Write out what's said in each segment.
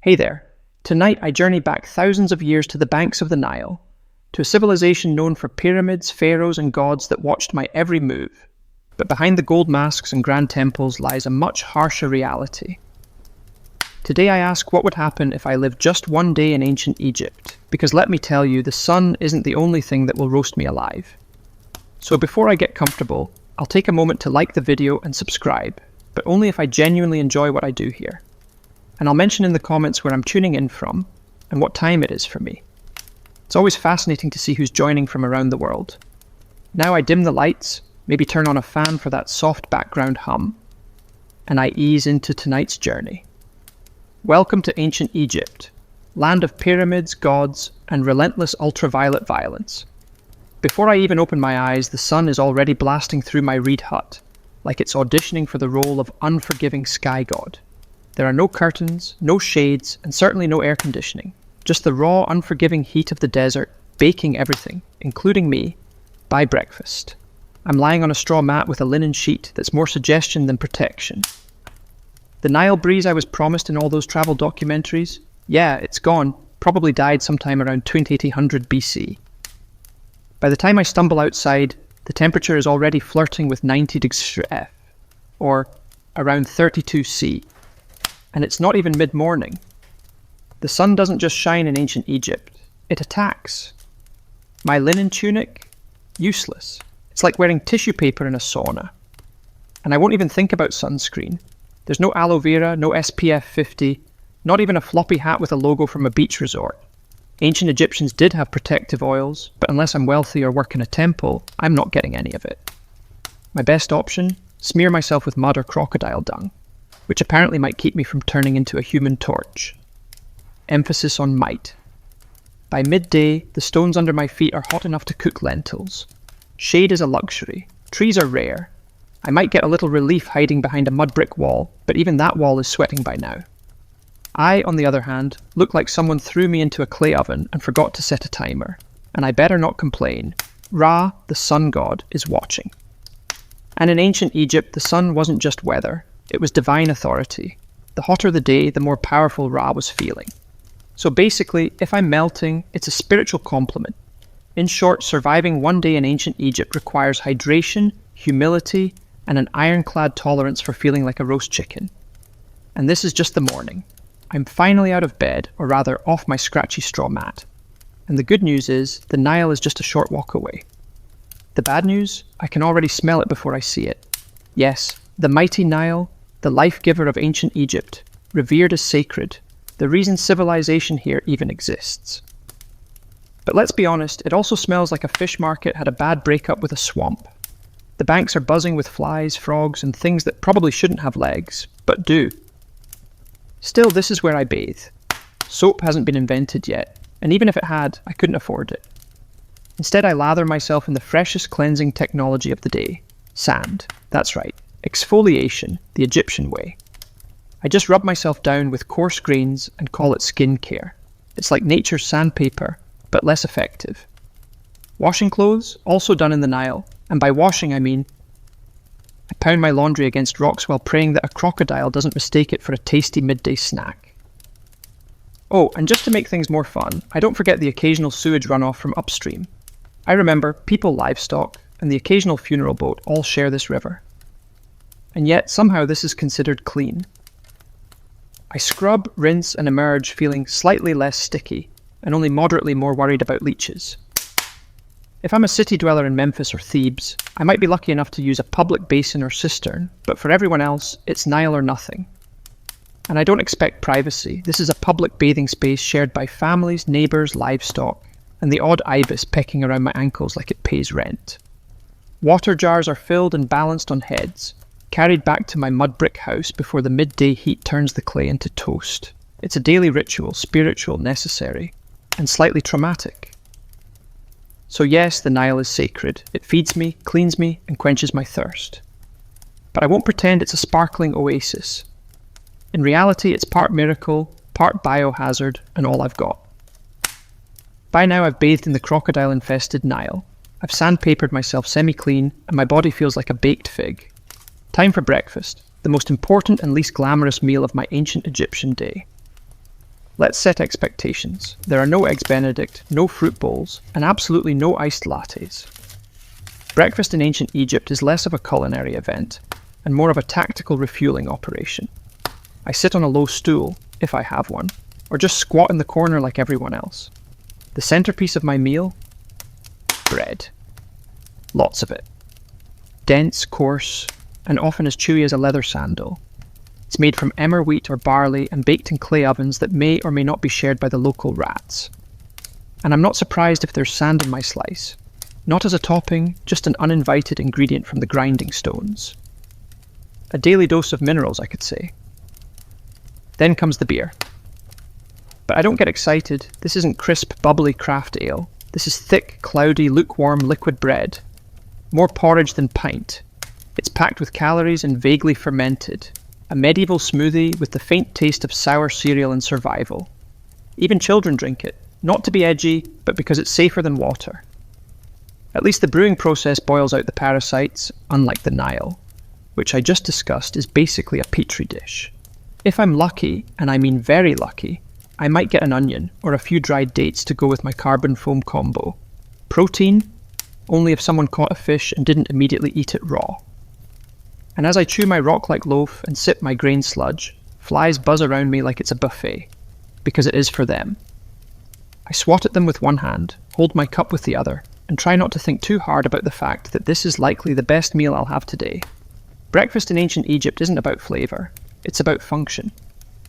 Hey there. Tonight I journey back thousands of years to the banks of the Nile, to a civilization known for pyramids, pharaohs, and gods that watched my every move. But behind the gold masks and grand temples lies a much harsher reality. Today I ask what would happen if I lived just one day in ancient Egypt, because let me tell you, the sun isn't the only thing that will roast me alive. So before I get comfortable, I'll take a moment to like the video and subscribe, but only if I genuinely enjoy what I do here. And I'll mention in the comments where I'm tuning in from and what time it is for me. It's always fascinating to see who's joining from around the world. Now I dim the lights, maybe turn on a fan for that soft background hum, and I ease into tonight's journey. Welcome to ancient Egypt, land of pyramids, gods, and relentless ultraviolet violence. Before I even open my eyes, the sun is already blasting through my reed hut, like it's auditioning for the role of unforgiving sky god. There are no curtains, no shades, and certainly no air conditioning. Just the raw, unforgiving heat of the desert, baking everything, including me, by breakfast. I'm lying on a straw mat with a linen sheet that's more suggestion than protection. The Nile breeze I was promised in all those travel documentaries, yeah, it's gone, probably died sometime around 2800 BC. By the time I stumble outside, the temperature is already flirting with 90 degrees F, or around 32 C. And it's not even mid-morning. The sun doesn't just shine in ancient Egypt, it attacks. My linen tunic? Useless. It's like wearing tissue paper in a sauna. And I won't even think about sunscreen. There's no aloe vera, no SPF 50, not even a floppy hat with a logo from a beach resort. Ancient Egyptians did have protective oils, but unless I'm wealthy or work in a temple, I'm not getting any of it. My best option? Smear myself with mud or crocodile dung, which apparently might keep me from turning into a human torch. Emphasis on might. By midday, the stones under my feet are hot enough to cook lentils. Shade is a luxury. Trees are rare. I might get a little relief hiding behind a mud brick wall, but even that wall is sweating by now. I, on the other hand, look like someone threw me into a clay oven and forgot to set a timer. And I better not complain. Ra, the sun god, is watching. And in ancient Egypt, the sun wasn't just weather. It was divine authority. The hotter the day, the more powerful Ra was feeling. So basically, if I'm melting, it's a spiritual compliment. In short, surviving one day in ancient Egypt requires hydration, humility, and an ironclad tolerance for feeling like a roast chicken. And this is just the morning. I'm finally out of bed, or rather off my scratchy straw mat. And the good news is, the Nile is just a short walk away. The bad news? I can already smell it before I see it. Yes, the mighty Nile, the life-giver of ancient Egypt, revered as sacred, the reason civilization here even exists. But let's be honest, it also smells like a fish market had a bad breakup with a swamp. The banks are buzzing with flies, frogs, and things that probably shouldn't have legs, but do. Still, this is where I bathe. Soap hasn't been invented yet, and even if it had, I couldn't afford it. Instead, I lather myself in the freshest cleansing technology of the day. Sand. That's right. Exfoliation, the Egyptian way. I just rub myself down with coarse grains and call it skin care. It's like nature's sandpaper, but less effective. Washing clothes, also done in the Nile, and by washing I mean I pound my laundry against rocks while praying that a crocodile doesn't mistake it for a tasty midday snack. Oh, and just to make things more fun, I don't forget the occasional sewage runoff from upstream. I remember people, livestock, and the occasional funeral boat all share this river. And yet, somehow this is considered clean. I scrub, rinse, and emerge feeling slightly less sticky, and only moderately more worried about leeches. If I'm a city dweller in Memphis or Thebes, I might be lucky enough to use a public basin or cistern, but for everyone else, it's Nile or nothing. And I don't expect privacy. This is a public bathing space shared by families, neighbours, livestock, and the odd ibis pecking around my ankles like it pays rent. Water jars are filled and balanced on heads, carried back to my mud brick house before the midday heat turns the clay into toast. It's a daily ritual, spiritual, necessary, and slightly traumatic. So yes, the Nile is sacred. It feeds me, cleans me, and quenches my thirst. But I won't pretend it's a sparkling oasis. In reality, it's part miracle, part biohazard, and all I've got. By now I've bathed in the crocodile-infested Nile. I've sandpapered myself semi-clean, and my body feels like a baked fig. Time for breakfast, the most important and least glamorous meal of my ancient Egyptian day. Let's set expectations. There are no Eggs Benedict, no fruit bowls, and absolutely no iced lattes. Breakfast in ancient Egypt is less of a culinary event, and more of a tactical refueling operation. I sit on a low stool, if I have one, or just squat in the corner like everyone else. The centerpiece of my meal? Bread. Lots of it. Dense, coarse, and often as chewy as a leather sandal. It's made from emmer wheat or barley and baked in clay ovens that may or may not be shared by the local rats. And I'm not surprised if there's sand in my slice. Not as a topping, just an uninvited ingredient from the grinding stones. A daily dose of minerals, I could say. Then comes the beer. But I don't get excited. This isn't crisp, bubbly craft ale. This is thick, cloudy, lukewarm liquid bread. More porridge than pint. It's packed with calories and vaguely fermented. A medieval smoothie with the faint taste of sour cereal and survival. Even children drink it, not to be edgy, but because it's safer than water. At least the brewing process boils out the parasites, unlike the Nile, which I just discussed is basically a petri dish. If I'm lucky, and I mean very lucky, I might get an onion or a few dried dates to go with my carbon foam combo. Protein? Only if someone caught a fish and didn't immediately eat it raw. And as I chew my rock-like loaf and sip my grain sludge, flies buzz around me like it's a buffet, because it is for them. I swat at them with one hand, hold my cup with the other, and try not to think too hard about the fact that this is likely the best meal I'll have today. Breakfast in ancient Egypt isn't about flavour, it's about function.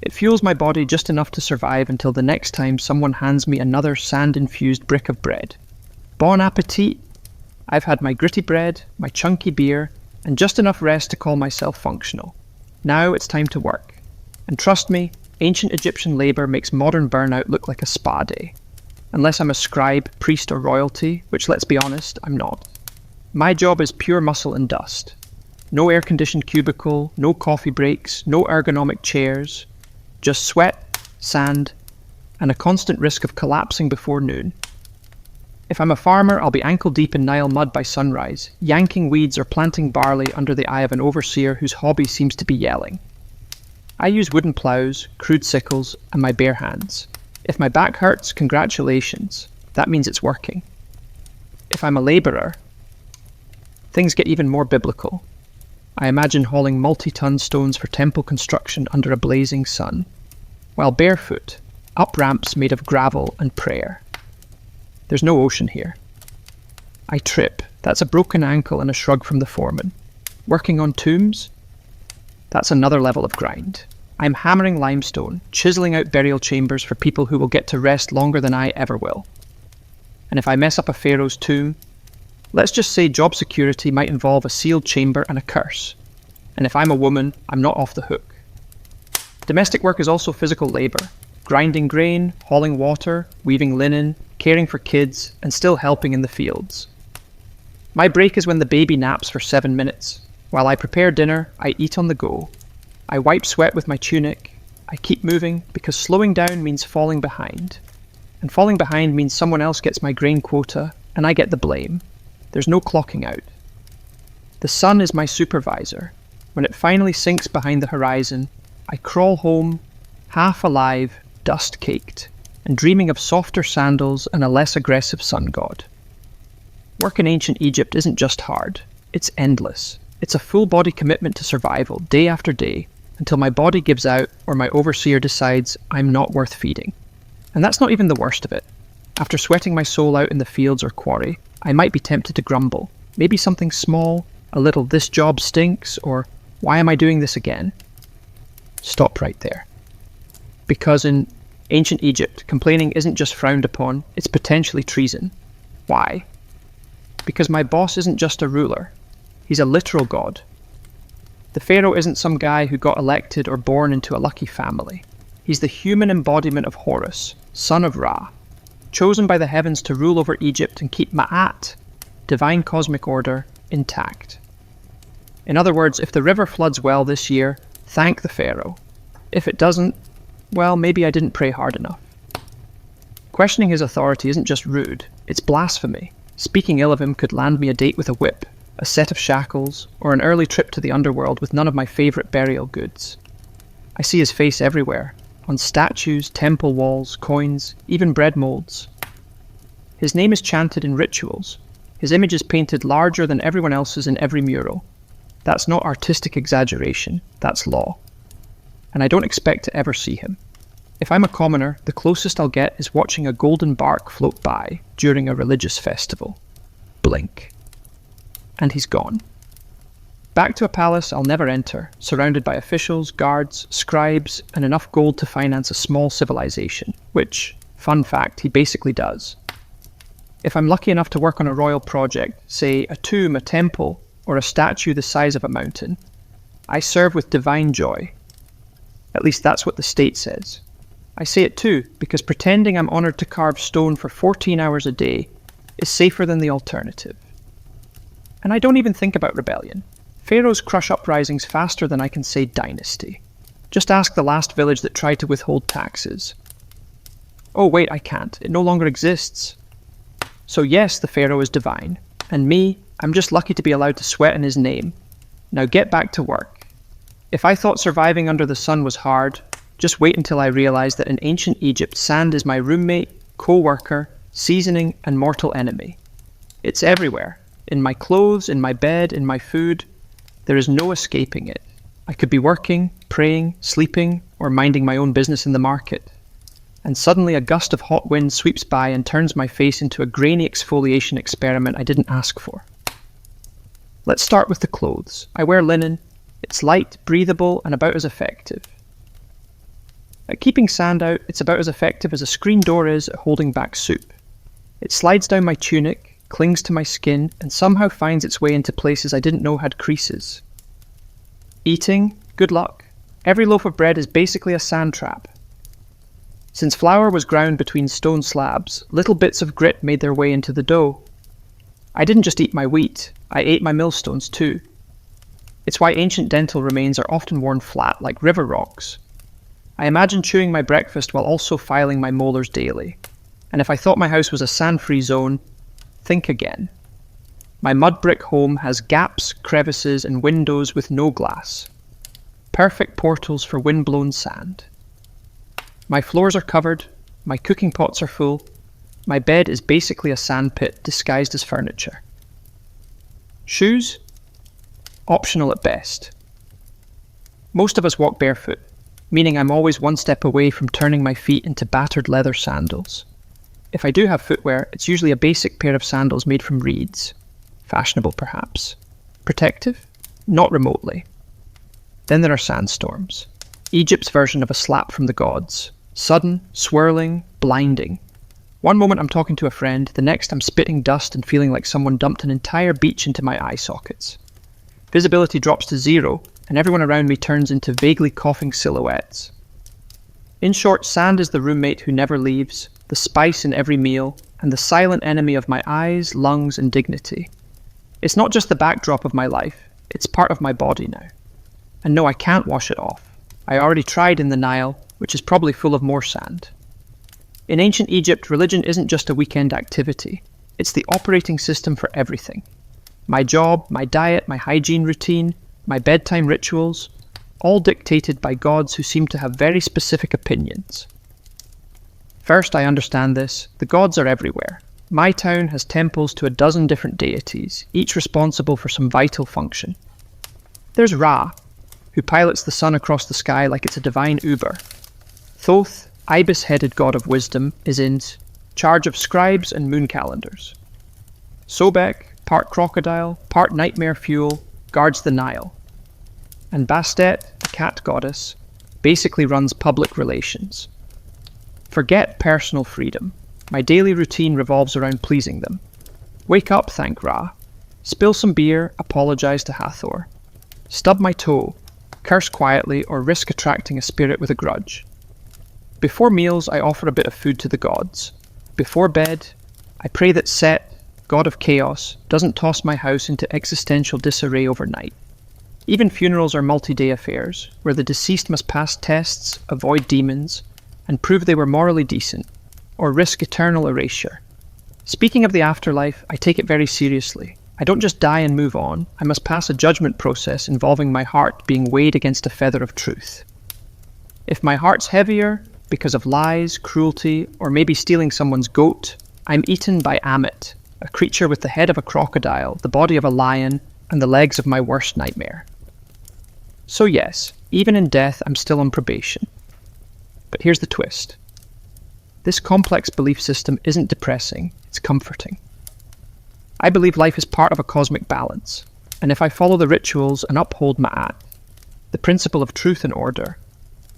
It fuels my body just enough to survive until the next time someone hands me another sand-infused brick of bread. Bon appetit! I've had my gritty bread, my chunky beer, and just enough rest to call myself functional. Now it's time to work. And trust me, ancient Egyptian labour makes modern burnout look like a spa day. Unless I'm a scribe, priest or royalty, which let's be honest, I'm not. My job is pure muscle and dust. No air-conditioned cubicle, no coffee breaks, no ergonomic chairs. Just sweat, sand, and a constant risk of collapsing before noon. If I'm a farmer, I'll be ankle-deep in Nile mud by sunrise, yanking weeds or planting barley under the eye of an overseer whose hobby seems to be yelling. I use wooden ploughs, crude sickles, and my bare hands. If my back hurts, congratulations. That means it's working. If I'm a labourer, things get even more biblical. I imagine hauling multi-ton stones for temple construction under a blazing sun, while barefoot, up ramps made of gravel and prayer. There's no ocean here. I trip. That's a broken ankle and a shrug from the foreman. Working on tombs? That's another level of grind. I'm hammering limestone, chiseling out burial chambers for people who will get to rest longer than I ever will. And if I mess up a pharaoh's tomb, let's just say job security might involve a sealed chamber and a curse. And if I'm a woman, I'm not off the hook. Domestic work is also physical labour. Grinding grain, hauling water, weaving linen, caring for kids, and still helping in the fields. My break is when the baby naps for 7 minutes. While I prepare dinner, I eat on the go. I wipe sweat with my tunic. I keep moving because slowing down means falling behind. And falling behind means someone else gets my grain quota and I get the blame. There's no clocking out. The sun is my supervisor. When it finally sinks behind the horizon, I crawl home, half alive, dust-caked, and dreaming of softer sandals and a less aggressive sun god. Work in ancient Egypt isn't just hard, it's endless. It's a full-body commitment to survival, day after day, until my body gives out or my overseer decides I'm not worth feeding. And that's not even the worst of it. After sweating my soul out in the fields or quarry, I might be tempted to grumble. Maybe something small, a little "this job stinks" or "why am I doing this again?" Stop right there. Because in ancient Egypt, complaining isn't just frowned upon, it's potentially treason. Why? Because my boss isn't just a ruler. He's a literal god. The Pharaoh isn't some guy who got elected or born into a lucky family. He's the human embodiment of Horus, son of Ra, chosen by the heavens to rule over Egypt and keep Ma'at, divine cosmic order, intact. In other words, if the river floods well this year, thank the Pharaoh. If it doesn't, well, maybe I didn't pray hard enough. Questioning his authority isn't just rude, it's blasphemy. Speaking ill of him could land me a date with a whip, a set of shackles, or an early trip to the underworld with none of my favourite burial goods. I see his face everywhere, on statues, temple walls, coins, even bread molds. His name is chanted in rituals. His image is painted larger than everyone else's in every mural. That's not artistic exaggeration, that's law. And I don't expect to ever see him. If I'm a commoner, the closest I'll get is watching a golden bark float by during a religious festival. Blink. And he's gone. Back to a palace I'll never enter, surrounded by officials, guards, scribes, and enough gold to finance a small civilization, which, fun fact, he basically does. If I'm lucky enough to work on a royal project, say a tomb, a temple, or a statue the size of a mountain, I serve with divine joy. At least that's what the state says. I say it too, because pretending I'm honoured to carve stone for 14 hours a day is safer than the alternative. And I don't even think about rebellion. Pharaohs crush uprisings faster than I can say dynasty. Just ask the last village that tried to withhold taxes. Oh wait, I can't. It no longer exists. So yes, the Pharaoh is divine. And me, I'm just lucky to be allowed to sweat in his name. Now get back to work. If I thought surviving under the sun was hard, just wait until I realize that in ancient Egypt, sand is my roommate, co-worker, seasoning, and mortal enemy. It's everywhere. In my clothes, in my bed, in my food. There is no escaping it. I could be working, praying, sleeping, or minding my own business in the market. And suddenly a gust of hot wind sweeps by and turns my face into a grainy exfoliation experiment I didn't ask for. Let's start with the clothes. I wear linen. It's light, breathable, and about as effective. At keeping sand out, it's about as effective as a screen door is at holding back soup. It slides down my tunic, clings to my skin, and somehow finds its way into places I didn't know had creases. Eating, good luck. Every loaf of bread is basically a sand trap. Since flour was ground between stone slabs, little bits of grit made their way into the dough. I didn't just eat my wheat, I ate my millstones too. It's why ancient dental remains are often worn flat like river rocks. I imagine chewing my breakfast while also filing my molars daily. And if I thought my house was a sand-free zone, think again. My mud brick home has gaps, crevices, and windows with no glass. Perfect portals for wind-blown sand. My floors are covered, my cooking pots are full, my bed is basically a sand pit disguised as furniture. Shoes? Optional at best. Most of us walk barefoot, meaning I'm always one step away from turning my feet into battered leather sandals. If I do have footwear, it's usually a basic pair of sandals made from reeds. Fashionable, perhaps. Protective? Not remotely. Then there are sandstorms. Egypt's version of a slap from the gods. Sudden, swirling, blinding. One moment I'm talking to a friend, the next I'm spitting dust and feeling like someone dumped an entire beach into my eye sockets. Visibility drops to zero, and everyone around me turns into vaguely coughing silhouettes. In short, sand is the roommate who never leaves, the spice in every meal, and the silent enemy of my eyes, lungs, and dignity. It's not just the backdrop of my life, it's part of my body now. And no, I can't wash it off. I already tried in the Nile, which is probably full of more sand. In ancient Egypt, religion isn't just a weekend activity. It's the operating system for everything. My job, my diet, my hygiene routine, my bedtime rituals, all dictated by gods who seem to have very specific opinions. First, I understand this. The gods are everywhere. My town has temples to a dozen different deities, each responsible for some vital function. There's Ra, who pilots the sun across the sky like it's a divine Uber. Thoth, ibis-headed god of wisdom, is in charge of scribes and moon calendars. Sobek, part crocodile, part nightmare fuel, guards the Nile. And Bastet, the cat goddess, basically runs public relations. Forget personal freedom. My daily routine revolves around pleasing them. Wake up, thank Ra. Spill some beer, apologize to Hathor. Stub my toe, curse quietly, or risk attracting a spirit with a grudge. Before meals, I offer a bit of food to the gods. Before bed, I pray that Set, god of chaos, doesn't toss my house into existential disarray overnight. Even funerals are multi-day affairs, where the deceased must pass tests, avoid demons, and prove they were morally decent, or risk eternal erasure. Speaking of the afterlife, I take it very seriously. I don't just die and move on, I must pass a judgment process involving my heart being weighed against a feather of truth. If my heart's heavier because of lies, cruelty, or maybe stealing someone's goat, I'm eaten by Amit, a creature with the head of a crocodile, the body of a lion, and the legs of my worst nightmare. So yes, even in death, I'm still on probation. But here's the twist. This complex belief system isn't depressing, it's comforting. I believe life is part of a cosmic balance, and if I follow the rituals and uphold Ma'at, the principle of truth and order,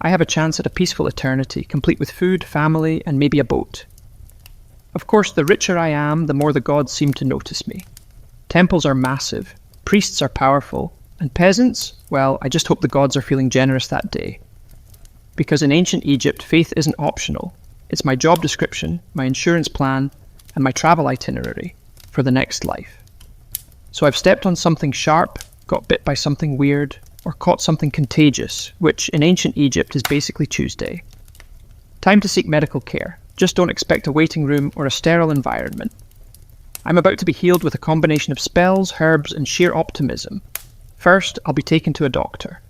I have a chance at a peaceful eternity, complete with food, family, and maybe a boat. Of course, the richer I am, the more the gods seem to notice me. Temples are massive, priests are powerful, and peasants, well, I just hope the gods are feeling generous that day. Because in ancient Egypt, faith isn't optional. It's my job description, my insurance plan, and my travel itinerary for the next life. So I've stepped on something sharp, got bit by something weird, or caught something contagious, which in ancient Egypt is basically Tuesday. Time to seek medical care. Just don't expect a waiting room or a sterile environment. I'm about to be healed with a combination of spells, herbs, and sheer optimism. First, I'll be taken to a doctor.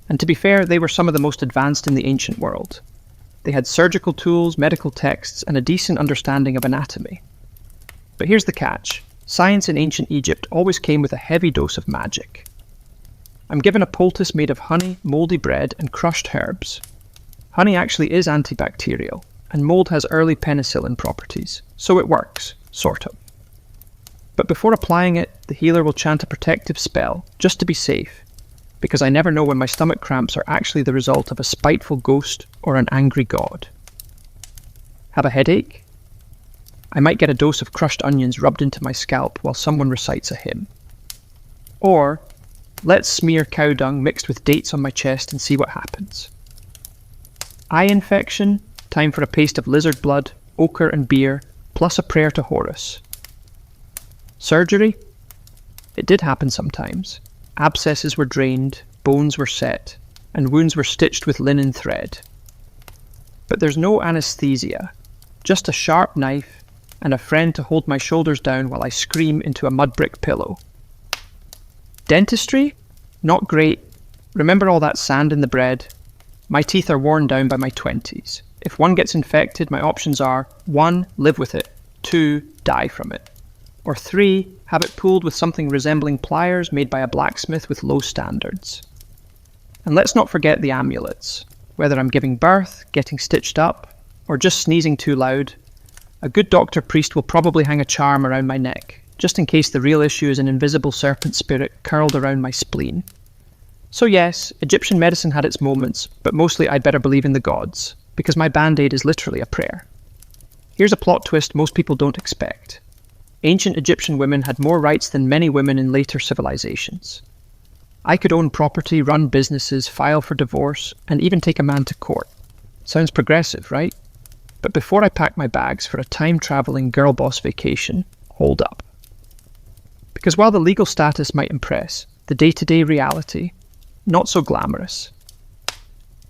And to be fair, they were some of the most advanced in the ancient world. They had surgical tools, medical texts, and a decent understanding of anatomy. But here's the catch. Science in ancient Egypt always came with a heavy dose of magic. I'm given a poultice made of honey, mouldy bread, and crushed herbs. Honey actually is antibacterial, and mold has early penicillin properties, so it works, sort of. But before applying it, the healer will chant a protective spell, just to be safe, because I never know when my stomach cramps are actually the result of a spiteful ghost or an angry god. Have a headache? I might get a dose of crushed onions rubbed into my scalp while someone recites a hymn. Or, let's smear cow dung mixed with dates on my chest and see what happens. Eye infection? Time for a paste of lizard blood, ochre and beer, plus a prayer to Horus. Surgery? It did happen sometimes. Abscesses were drained, bones were set, and wounds were stitched with linen thread. But there's no anesthesia, just a sharp knife and a friend to hold my shoulders down while I scream into a mud brick pillow. Dentistry? Not great. Remember all that sand in the bread? My teeth are worn down by my 20s. If one gets infected, my options are 1. Live with it, 2. Die from it, or 3. Have it pulled with something resembling pliers made by a blacksmith with low standards. And let's not forget the amulets. Whether I'm giving birth, getting stitched up, or just sneezing too loud, a good doctor priest will probably hang a charm around my neck, just in case the real issue is an invisible serpent spirit curled around my spleen. So yes, Egyptian medicine had its moments, but mostly I'd better believe in the gods, because my band-aid is literally a prayer. Here's a plot twist most people don't expect. Ancient Egyptian women had more rights than many women in later civilizations. I could own property, run businesses, file for divorce, and even take a man to court. Sounds progressive, right? But before I pack my bags for a time-traveling girl boss vacation, hold up. Because while the legal status might impress, the day-to-day reality, not so glamorous.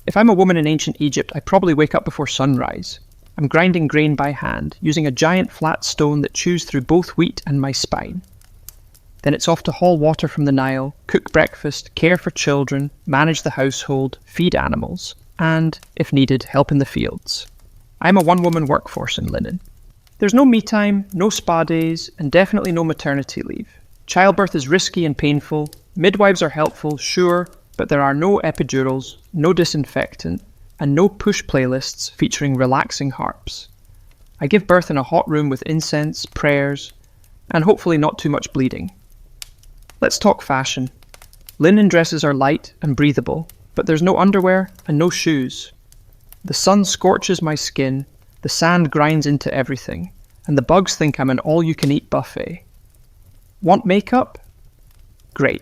If I'm a woman in ancient Egypt, I probably wake up before sunrise. I'm grinding grain by hand, using a giant flat stone that chews through both wheat and my spine. Then it's off to haul water from the Nile, cook breakfast, care for children, manage the household, feed animals, and, if needed, help in the fields. I'm a one-woman workforce in linen. There's no me time, no spa days, and definitely no maternity leave. Childbirth is risky and painful. Midwives are helpful, sure, but there are no epidurals, no disinfectant, and no push playlists featuring relaxing harps. I give birth in a hot room with incense, prayers, and hopefully not too much bleeding. Let's talk fashion. Linen dresses are light and breathable, but there's no underwear and no shoes. The sun scorches my skin, the sand grinds into everything, and the bugs think I'm an all-you-can-eat buffet. Want makeup? Great.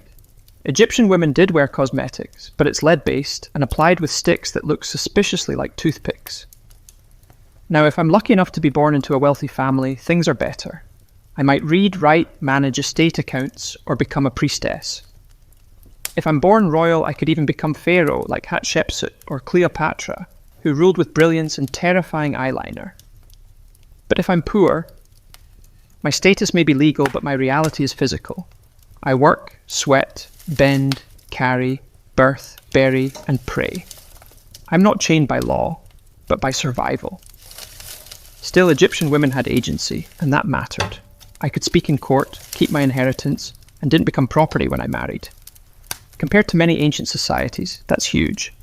Egyptian women did wear cosmetics, but it's lead-based and applied with sticks that look suspiciously like toothpicks. Now, if I'm lucky enough to be born into a wealthy family, things are better. I might read, write, manage estate accounts, or become a priestess. If I'm born royal, I could even become Pharaoh like Hatshepsut or Cleopatra, who ruled with brilliance and terrifying eyeliner. But if I'm poor, my status may be legal, but my reality is physical. I work, sweat, bend, carry, birth, bury, and pray. I'm not chained by law, but by survival. Still, Egyptian women had agency, and that mattered. I could speak in court, keep my inheritance, and didn't become property when I married. Compared to many ancient societies, that's huge.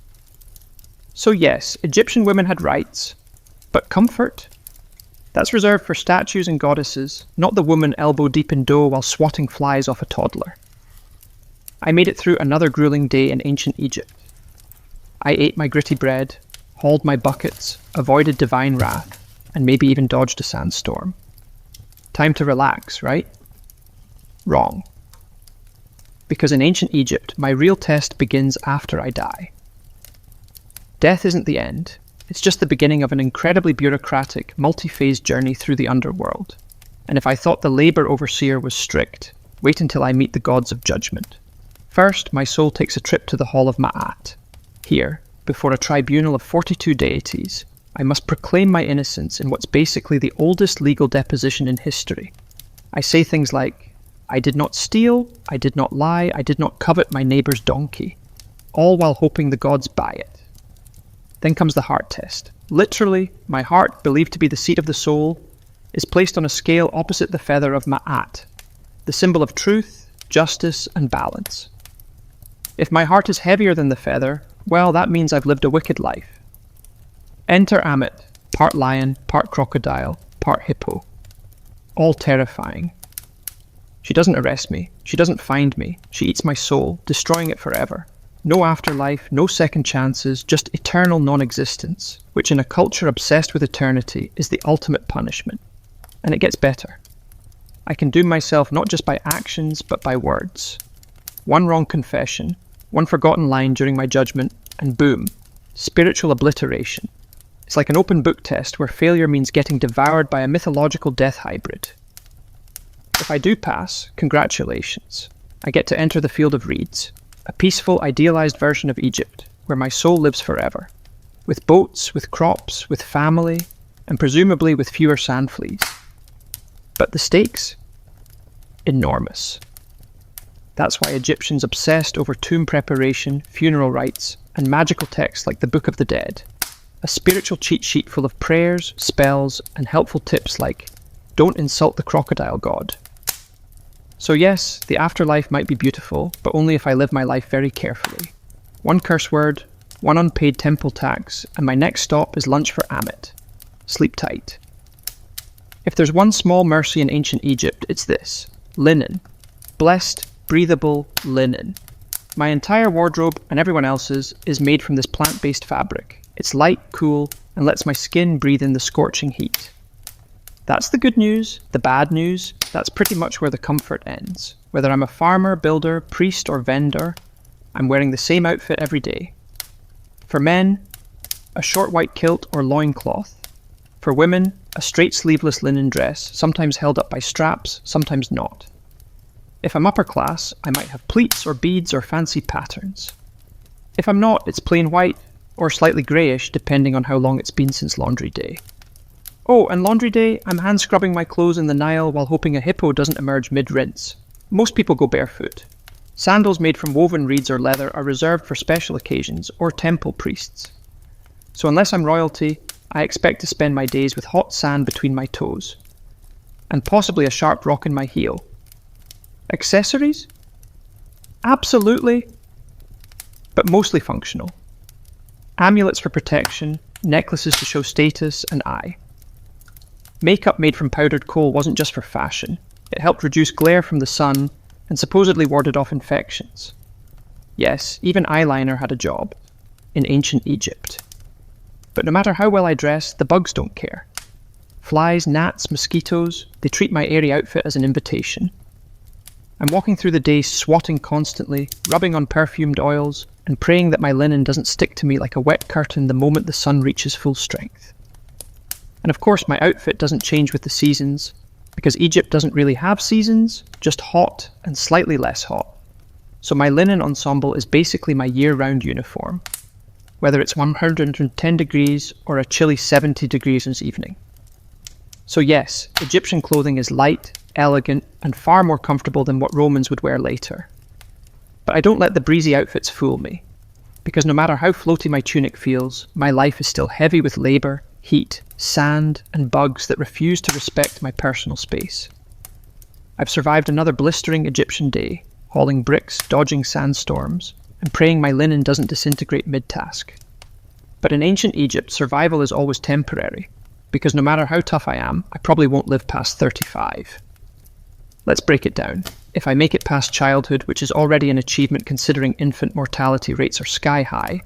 So yes, Egyptian women had rights, but comfort? That's reserved for statues and goddesses, not the woman elbow deep in dough while swatting flies off a toddler. I made it through another grueling day in ancient Egypt. I ate my gritty bread, hauled my buckets, avoided divine wrath, and maybe even dodged a sandstorm. Time to relax, right? Wrong. Because in ancient Egypt, my real test begins after I die. Death isn't the end. It's just the beginning of an incredibly bureaucratic, multi-phase journey through the underworld. And if I thought the labor overseer was strict, wait until I meet the gods of judgment. First, my soul takes a trip to the Hall of Ma'at. Here, before a tribunal of 42 deities, I must proclaim my innocence in what's basically the oldest legal deposition in history. I say things like, I did not steal, I did not lie, I did not covet my neighbour's donkey, all while hoping the gods buy it. Then comes the heart test. Literally, my heart, believed to be the seat of the soul, is placed on a scale opposite the feather of Ma'at, the symbol of truth, justice, and balance. If my heart is heavier than the feather, well, that means I've lived a wicked life. Enter Ammit, part lion, part crocodile, part hippo. All terrifying. She doesn't arrest me, she doesn't find me, she eats my soul, destroying it forever. No afterlife, no second chances, just eternal non-existence, which in a culture obsessed with eternity is the ultimate punishment. And it gets better. I can doom myself not just by actions, but by words. One wrong confession, one forgotten line during my judgment, and boom, spiritual obliteration. It's like an open book test where failure means getting devoured by a mythological death hybrid. If I do pass, congratulations. I get to enter the field of reeds. A peaceful, idealized version of Egypt, where my soul lives forever, with boats, with crops, with family, and presumably with fewer sand fleas. But the stakes? Enormous. That's why Egyptians obsessed over tomb preparation, funeral rites, and magical texts like the Book of the Dead, a spiritual cheat sheet full of prayers, spells, and helpful tips like, don't insult the crocodile god. So yes, the afterlife might be beautiful, but only if I live my life very carefully. One curse word, one unpaid temple tax, and my next stop is lunch for Ammit. Sleep tight. If there's one small mercy in ancient Egypt, it's this. Linen. Blessed, breathable linen. My entire wardrobe, and everyone else's, is made from this plant-based fabric. It's light, cool, and lets my skin breathe in the scorching heat. That's the good news. The bad news, that's pretty much where the comfort ends. Whether I'm a farmer, builder, priest, or vendor, I'm wearing the same outfit every day. For men, a short white kilt or loincloth. For women, a straight sleeveless linen dress, sometimes held up by straps, sometimes not. If I'm upper class, I might have pleats or beads or fancy patterns. If I'm not, it's plain white, or slightly greyish depending on how long it's been since laundry day. Oh, and laundry day, I'm hand scrubbing my clothes in the Nile while hoping a hippo doesn't emerge mid-rinse. Most people go barefoot. Sandals made from woven reeds or leather are reserved for special occasions or temple priests. So unless I'm royalty, I expect to spend my days with hot sand between my toes. And possibly a sharp rock in my heel. Accessories? Absolutely. But mostly functional. Amulets for protection, necklaces to show status, and eye. Makeup made from powdered coal wasn't just for fashion. It helped reduce glare from the sun and supposedly warded off infections. Yes, even eyeliner had a job. In ancient Egypt. But no matter how well I dress, the bugs don't care. Flies, gnats, mosquitoes, they treat my airy outfit as an invitation. I'm walking through the day swatting constantly, rubbing on perfumed oils, and praying that my linen doesn't stick to me like a wet curtain the moment the sun reaches full strength. And of course my outfit doesn't change with the seasons, because Egypt doesn't really have seasons, just hot and slightly less hot. So my linen ensemble is basically my year-round uniform, whether it's 110 degrees or a chilly 70 degrees this evening. So yes, Egyptian clothing is light, elegant, and far more comfortable than what Romans would wear later. But I don't let the breezy outfits fool me. because no matter how floaty my tunic feels, my life is still heavy with labour, heat, sand, and bugs that refuse to respect my personal space. I've survived another blistering Egyptian day, hauling bricks, dodging sandstorms, and praying my linen doesn't disintegrate mid-task. But in ancient Egypt, survival is always temporary, because no matter how tough I am, I probably won't live past 35. Let's break it down. If I make it past childhood, which is already an achievement considering infant mortality rates are sky high,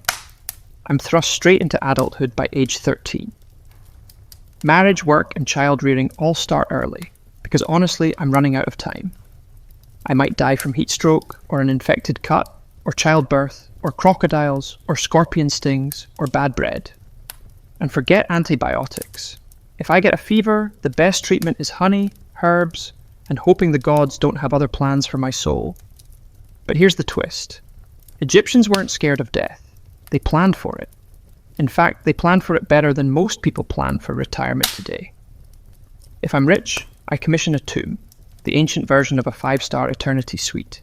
I'm thrust straight into adulthood by age 13. Marriage, work, and child rearing all start early, because honestly, I'm running out of time. I might die from heat stroke, or an infected cut, or childbirth, or crocodiles, or scorpion stings, or bad bread. And forget antibiotics. If I get a fever, the best treatment is honey, herbs, and hoping the gods don't have other plans for my soul. But here's the twist. Egyptians weren't scared of death. They planned for it. In fact, they planned for it better than most people plan for retirement today. If I'm rich, I commission a tomb, the ancient version of a 5-star eternity suite.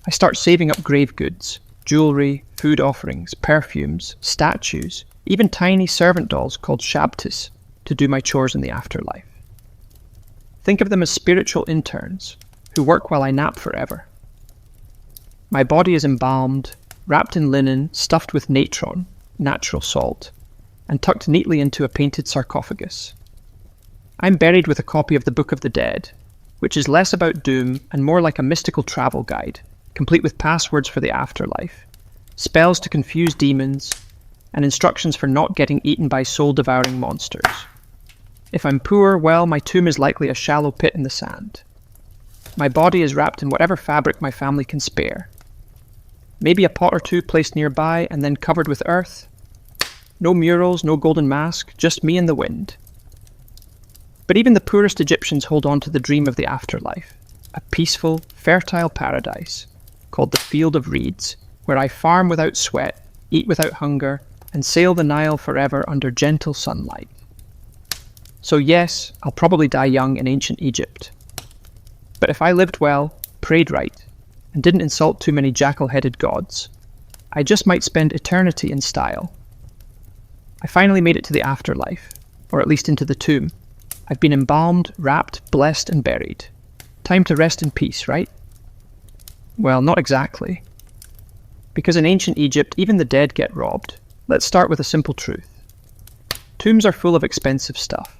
I start saving up grave goods, jewellery, food offerings, perfumes, statues, even tiny servant dolls called shabtis, to do my chores in the afterlife. Think of them as spiritual interns, who work while I nap forever. My body is embalmed, wrapped in linen, stuffed with natron, natural salt, and tucked neatly into a painted sarcophagus. I'm buried with a copy of the Book of the Dead, which is less about doom and more like a mystical travel guide, complete with passwords for the afterlife, spells to confuse demons, and instructions for not getting eaten by soul-devouring monsters. If I'm poor, well, my tomb is likely a shallow pit in the sand. My body is wrapped in whatever fabric my family can spare. Maybe a pot or two placed nearby and then covered with earth. No murals, no golden mask, just me and the wind. But even the poorest Egyptians hold on to the dream of the afterlife, a peaceful, fertile paradise called the Field of Reeds, where I farm without sweat, eat without hunger, and sail the Nile forever under gentle sunlight. So yes, I'll probably die young in ancient Egypt. But if I lived well, prayed right, and didn't insult too many jackal-headed gods, I just might spend eternity in style. I finally made it to the afterlife, or at least into the tomb. I've been embalmed, wrapped, blessed, and buried. Time to rest in peace, right? Well, not exactly. Because in ancient Egypt, even the dead get robbed. Let's start with a simple truth. Tombs are full of expensive stuff.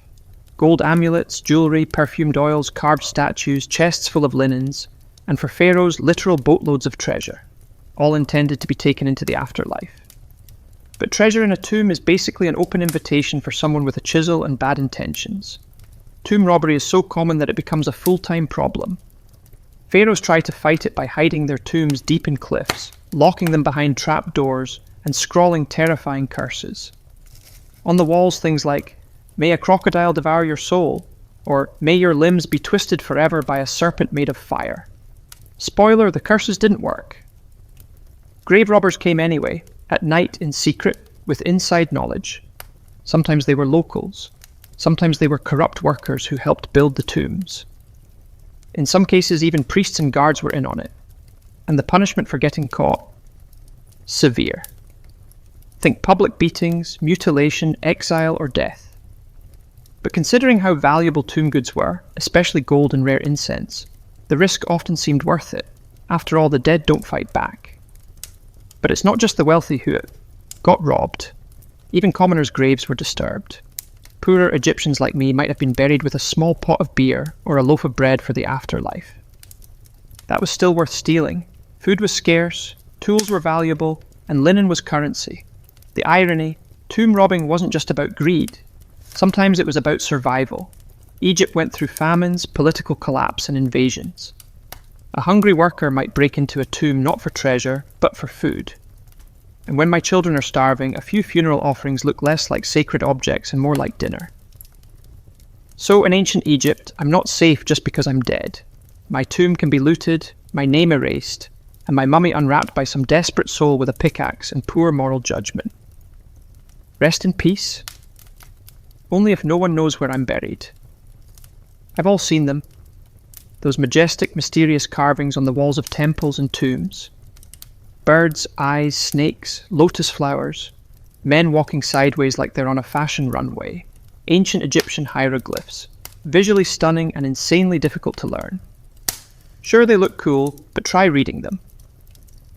Gold amulets, jewellery, perfumed oils, carved statues, chests full of linens, and for pharaohs, literal boatloads of treasure, all intended to be taken into the afterlife. But treasure in a tomb is basically an open invitation for someone with a chisel and bad intentions. Tomb robbery is so common that it becomes a full-time problem. Pharaohs try to fight it by hiding their tombs deep in cliffs, locking them behind trap doors, and scrawling terrifying curses. On the walls, things like, "May a crocodile devour your soul," or "May your limbs be twisted forever by a serpent made of fire." Spoiler, the curses didn't work. Grave robbers came anyway, at night in secret, with inside knowledge. Sometimes they were locals. Sometimes they were corrupt workers who helped build the tombs. In some cases, even priests and guards were in on it. And the punishment for getting caught? Severe. Think public beatings, mutilation, exile, or death. But considering how valuable tomb goods were, especially gold and rare incense, the risk often seemed worth it. After all, the dead don't fight back. But it's not just the wealthy who got robbed. Even commoners' graves were disturbed. Poorer Egyptians like me might have been buried with a small pot of beer or a loaf of bread for the afterlife. That was still worth stealing. Food was scarce, tools were valuable, and linen was currency. The irony, tomb robbing wasn't just about greed. Sometimes it was about survival. Egypt went through famines, political collapse, and invasions. A hungry worker might break into a tomb not for treasure, but for food. And when my children are starving, a few funeral offerings look less like sacred objects and more like dinner. So in ancient Egypt, I'm not safe just because I'm dead. My tomb can be looted, my name erased, and my mummy unwrapped by some desperate soul with a pickaxe and poor moral judgment. Rest in peace? Only if no one knows where I'm buried. I've all seen them. Those majestic, mysterious carvings on the walls of temples and tombs. Birds, eyes, snakes, lotus flowers, men walking sideways like they're on a fashion runway, ancient Egyptian hieroglyphs, visually stunning and insanely difficult to learn. Sure, they look cool, but try reading them.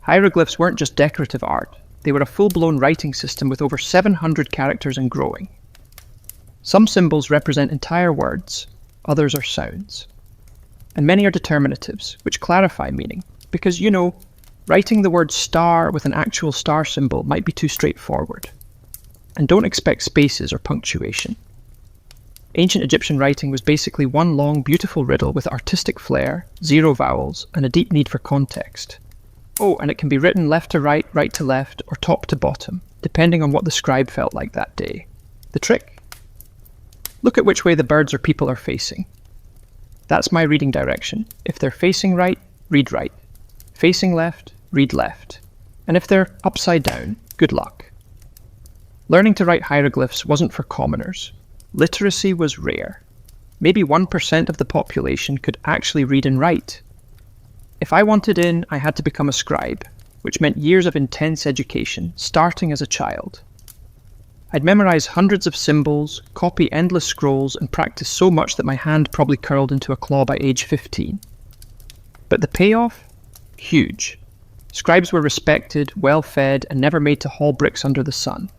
Hieroglyphs weren't just decorative art, they were a full-blown writing system with over 700 characters and growing. Some symbols represent entire words, others are sounds. And many are determinatives, which clarify meaning, because, writing the word star with an actual star symbol might be too straightforward. And don't expect spaces or punctuation. Ancient Egyptian writing was basically one long, beautiful riddle with artistic flair, 0 vowels, and a deep need for context. Oh, and it can be written left to right, right to left, or top to bottom, depending on what the scribe felt like that day. The trick? Look at which way the birds or people are facing. That's my reading direction. If they're facing right, read right. Facing left, read left. And if they're upside down, good luck. Learning to write hieroglyphs wasn't for commoners. Literacy was rare. Maybe 1% of the population could actually read and write. If I wanted in, I had to become a scribe, which meant years of intense education, starting as a child. I'd memorize hundreds of symbols, copy endless scrolls, and practice so much that my hand probably curled into a claw by age 15. But the payoff? Huge. Scribes were respected, well-fed, and never made to haul bricks under the sun.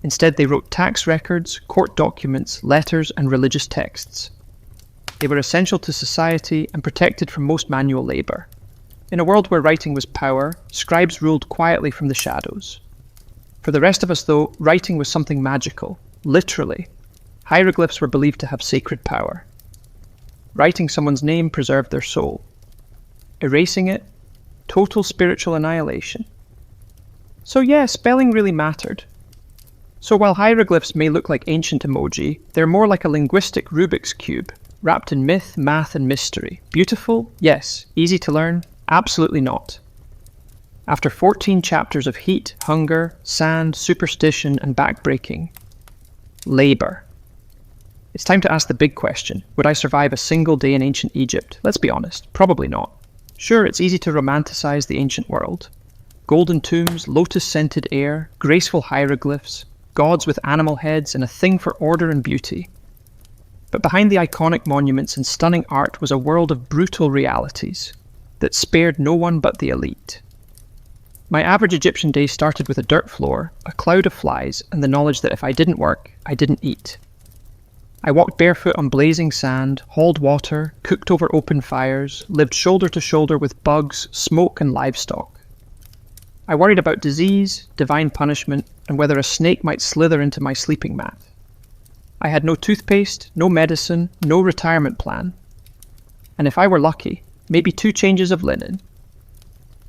Instead, they wrote tax records, court documents, letters, and religious texts. They were essential to society and protected from most manual labour. In a world where writing was power, scribes ruled quietly from the shadows. For the rest of us, though, writing was something magical, literally. Hieroglyphs were believed to have sacred power. Writing someone's name preserved their soul. Erasing it, total spiritual annihilation. So yeah, spelling really mattered. So while hieroglyphs may look like ancient emoji, they're more like a linguistic Rubik's Cube, wrapped in myth, math, and mystery. Beautiful? Yes. Easy to learn? Absolutely not. After 14 chapters of heat, hunger, sand, superstition, and backbreaking, labor. It's time to ask the big question. Would I survive a single day in ancient Egypt? Let's be honest, probably not. Sure, it's easy to romanticize the ancient world. Golden tombs, lotus-scented air, graceful hieroglyphs, gods with animal heads, and a thing for order and beauty. But behind the iconic monuments and stunning art was a world of brutal realities that spared no one but the elite. My average Egyptian day started with a dirt floor, a cloud of flies, and the knowledge that if I didn't work, I didn't eat. I walked barefoot on blazing sand, hauled water, cooked over open fires, lived shoulder to shoulder with bugs, smoke, and livestock. I worried about disease, divine punishment, and whether a snake might slither into my sleeping mat. I had no toothpaste, no medicine, no retirement plan. And if I were lucky, maybe 2 changes of linen.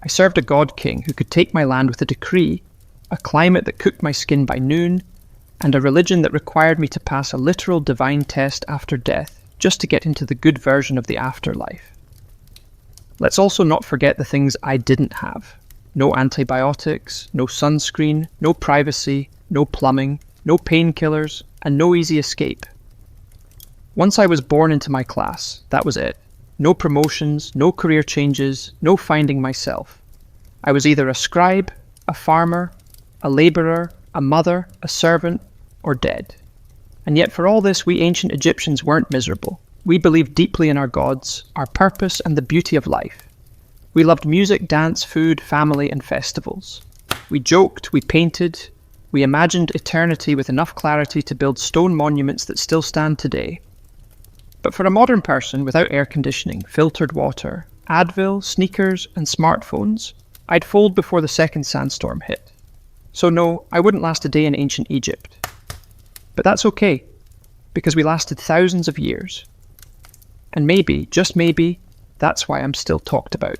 I served a god king who could take my land with a decree, a climate that cooked my skin by noon, and a religion that required me to pass a literal divine test after death just to get into the good version of the afterlife. Let's also not forget the things I didn't have. No antibiotics, no sunscreen, no privacy, no plumbing, no painkillers, and no easy escape. Once I was born into my class, that was it. No promotions, no career changes, no finding myself. I was either a scribe, a farmer, a labourer, a mother, a servant, or dead. And yet for all this, we ancient Egyptians weren't miserable. We believed deeply in our gods, our purpose, and the beauty of life. We loved music, dance, food, family, and festivals. We joked, we painted, we imagined eternity with enough clarity to build stone monuments that still stand today. But for a modern person without air conditioning, filtered water, Advil, sneakers, and smartphones, I'd fold before the second sandstorm hit. So no, I wouldn't last a day in ancient Egypt. But that's okay, because we lasted thousands of years. And maybe, just maybe, that's why I'm still talked about.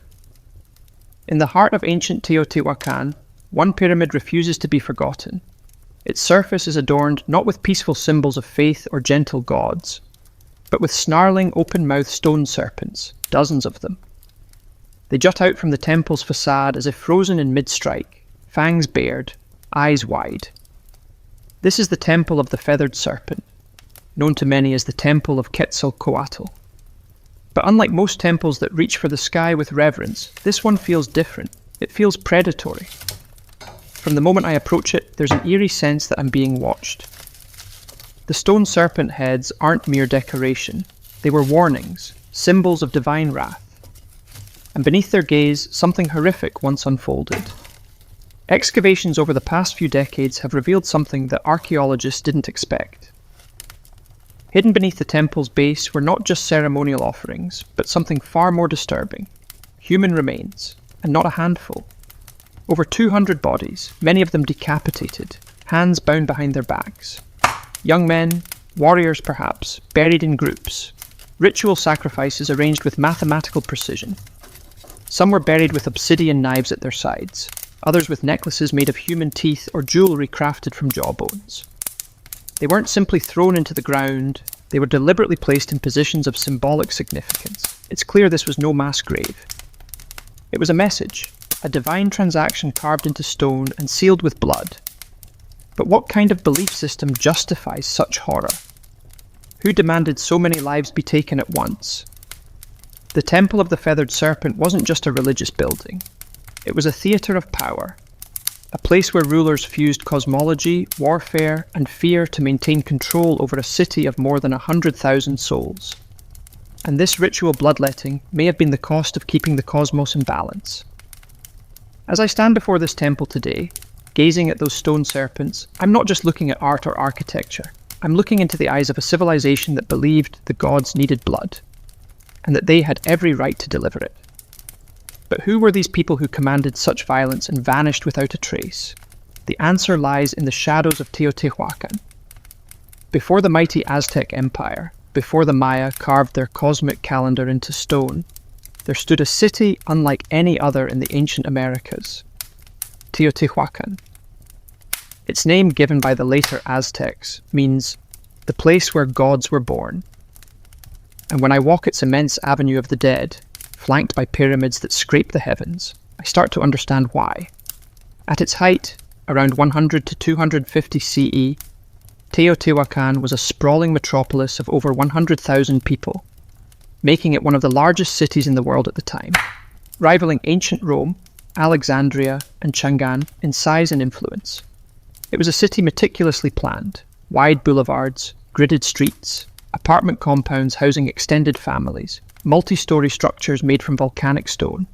In the heart of ancient Teotihuacan, one pyramid refuses to be forgotten. Its surface is adorned not with peaceful symbols of faith or gentle gods, but with snarling, open-mouthed stone serpents, dozens of them. They jut out from the temple's facade as if frozen in mid-strike, fangs bared, eyes wide. This is the temple of the feathered serpent, known to many as the temple of Quetzalcoatl. But unlike most temples that reach for the sky with reverence, this one feels different. It feels predatory. From the moment I approach it, there's an eerie sense that I'm being watched. The stone serpent heads aren't mere decoration. They were warnings, symbols of divine wrath. And beneath their gaze, something horrific once unfolded. Excavations over the past few decades have revealed something that archaeologists didn't expect. Hidden beneath the temple's base were not just ceremonial offerings, but something far more disturbing. Human remains, and not a handful. Over 200 bodies, many of them decapitated, hands bound behind their backs. Young men, warriors perhaps, buried in groups. Ritual sacrifices arranged with mathematical precision. Some were buried with obsidian knives at their sides, others with necklaces made of human teeth or jewellery crafted from jawbones. They weren't simply thrown into the ground, they were deliberately placed in positions of symbolic significance. It's clear this was no mass grave. It was a message, a divine transaction carved into stone and sealed with blood. But what kind of belief system justifies such horror? Who demanded so many lives be taken at once? The Temple of the Feathered Serpent wasn't just a religious building. It was a theatre of power, a place where rulers fused cosmology, warfare, and fear to maintain control over a city of more than 100,000 souls. And this ritual bloodletting may have been the cost of keeping the cosmos in balance. As I stand before this temple today, gazing at those stone serpents, I'm not just looking at art or architecture. I'm looking into the eyes of a civilization that believed the gods needed blood, and that they had every right to deliver it. But who were these people who commanded such violence and vanished without a trace? The answer lies in the shadows of Teotihuacan. Before the mighty Aztec Empire, before the Maya carved their cosmic calendar into stone, there stood a city unlike any other in the ancient Americas, Teotihuacan. Its name, given by the later Aztecs, means the place where gods were born. And when I walk its immense avenue of the dead, flanked by pyramids that scrape the heavens, I start to understand why. At its height, around 100 to 250 CE, Teotihuacan was a sprawling metropolis of over 100,000 people, making it one of the largest cities in the world at the time, rivaling ancient Rome, Alexandria, and Chang'an in size and influence. It was a city meticulously planned, wide boulevards, gridded streets, apartment compounds housing extended families, multi-story structures made from volcanic stone.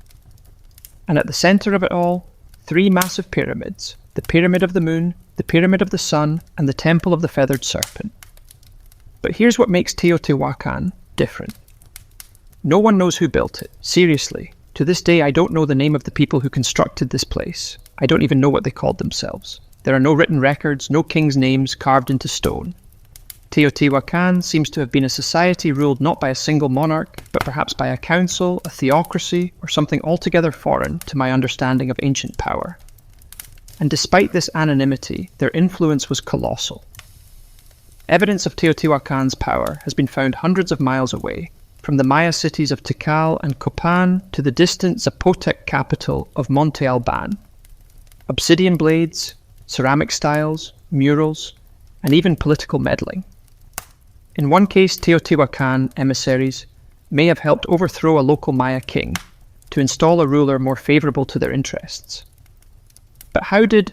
And at the centre of it all, 3 massive pyramids, the Pyramid of the Moon, the Pyramid of the Sun, and the Temple of the Feathered Serpent. But here's what makes Teotihuacan different. No one knows who built it, seriously. To this day, I don't know the name of the people who constructed this place. I don't even know what they called themselves. There are no written records, no kings' names carved into stone. Teotihuacan seems to have been a society ruled not by a single monarch, but perhaps by a council, a theocracy, or something altogether foreign to my understanding of ancient power. And despite this anonymity, their influence was colossal. Evidence of Teotihuacan's power has been found hundreds of miles away, from the Maya cities of Tikal and Copan to the distant Zapotec capital of Monte Alban. Obsidian blades, ceramic styles, murals, and even political meddling. In one case, Teotihuacan emissaries may have helped overthrow a local Maya king to install a ruler more favourable to their interests. But how did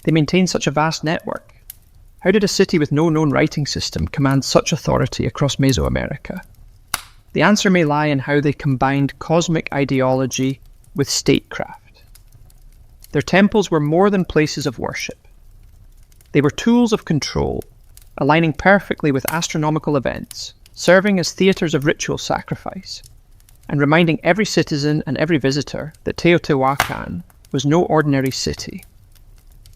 they maintain such a vast network? How did a city with no known writing system command such authority across Mesoamerica? The answer may lie in how they combined cosmic ideology with statecraft. Their temples were more than places of worship. They were tools of control, aligning perfectly with astronomical events, serving as theatres of ritual sacrifice, and reminding every citizen and every visitor that Teotihuacan was no ordinary city.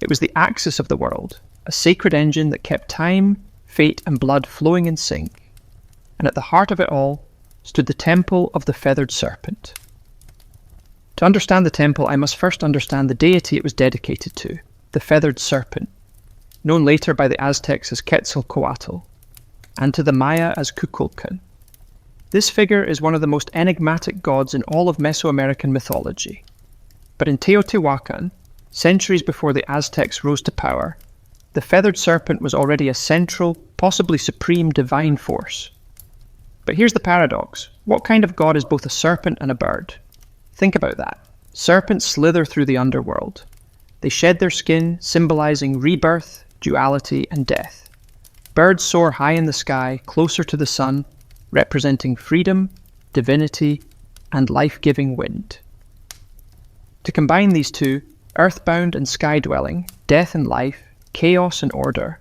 It was the axis of the world, a sacred engine that kept time, fate, and blood flowing in sync. And at the heart of it all stood the Temple of the Feathered Serpent. To understand the temple, I must first understand the deity it was dedicated to, the Feathered Serpent, known later by the Aztecs as Quetzalcoatl, and to the Maya as Kukulkan. This figure is one of the most enigmatic gods in all of Mesoamerican mythology. But in Teotihuacan, centuries before the Aztecs rose to power, the Feathered Serpent was already a central, possibly supreme divine force. But here's the paradox. What kind of god is both a serpent and a bird? Think about that. serpents slither through the underworld. They shed their skin, symbolizing rebirth, duality, and death. Birds soar high in the sky, closer to the sun, representing freedom, divinity, and life-giving wind. To combine these two, earthbound and sky-dwelling, death and life, chaos and order,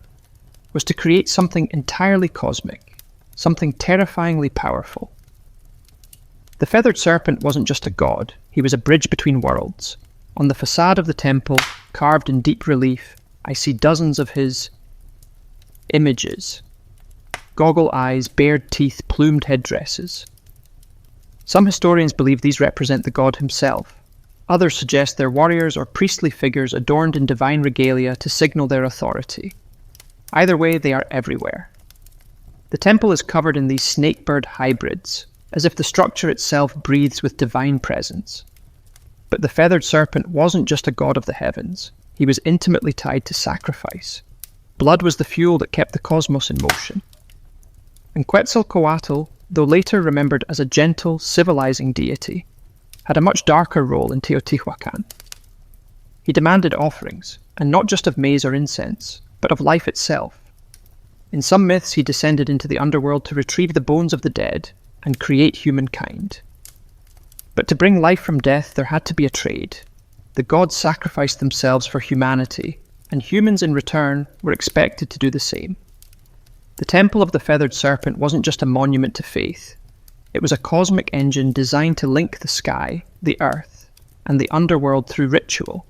was to create something entirely cosmic, something terrifyingly powerful. The feathered serpent wasn't just a god, he was a bridge between worlds. On the facade of the temple, carved in deep relief, I see dozens of his images. Goggle eyes, bared teeth, plumed headdresses. Some historians believe these represent the god himself. Others suggest they're warriors or priestly figures adorned in divine regalia to signal their authority. Either way, they are everywhere. The temple is covered in these snakebird hybrids, as if the structure itself breathes with divine presence. But the feathered serpent wasn't just a god of the heavens. He was intimately tied to sacrifice. Blood was the fuel that kept the cosmos in motion. And Quetzalcoatl, though later remembered as a gentle, civilizing deity, had a much darker role in Teotihuacan. He demanded offerings, and not just of maize or incense, but of life itself. In some myths, he descended into the underworld to retrieve the bones of the dead and create humankind. But to bring life from death, there had to be a trade. The gods sacrificed themselves for humanity, and humans in return were expected to do the same. The Temple of the Feathered Serpent wasn't just a monument to faith. It was a cosmic engine designed to link the sky, the earth, and the underworld through ritual.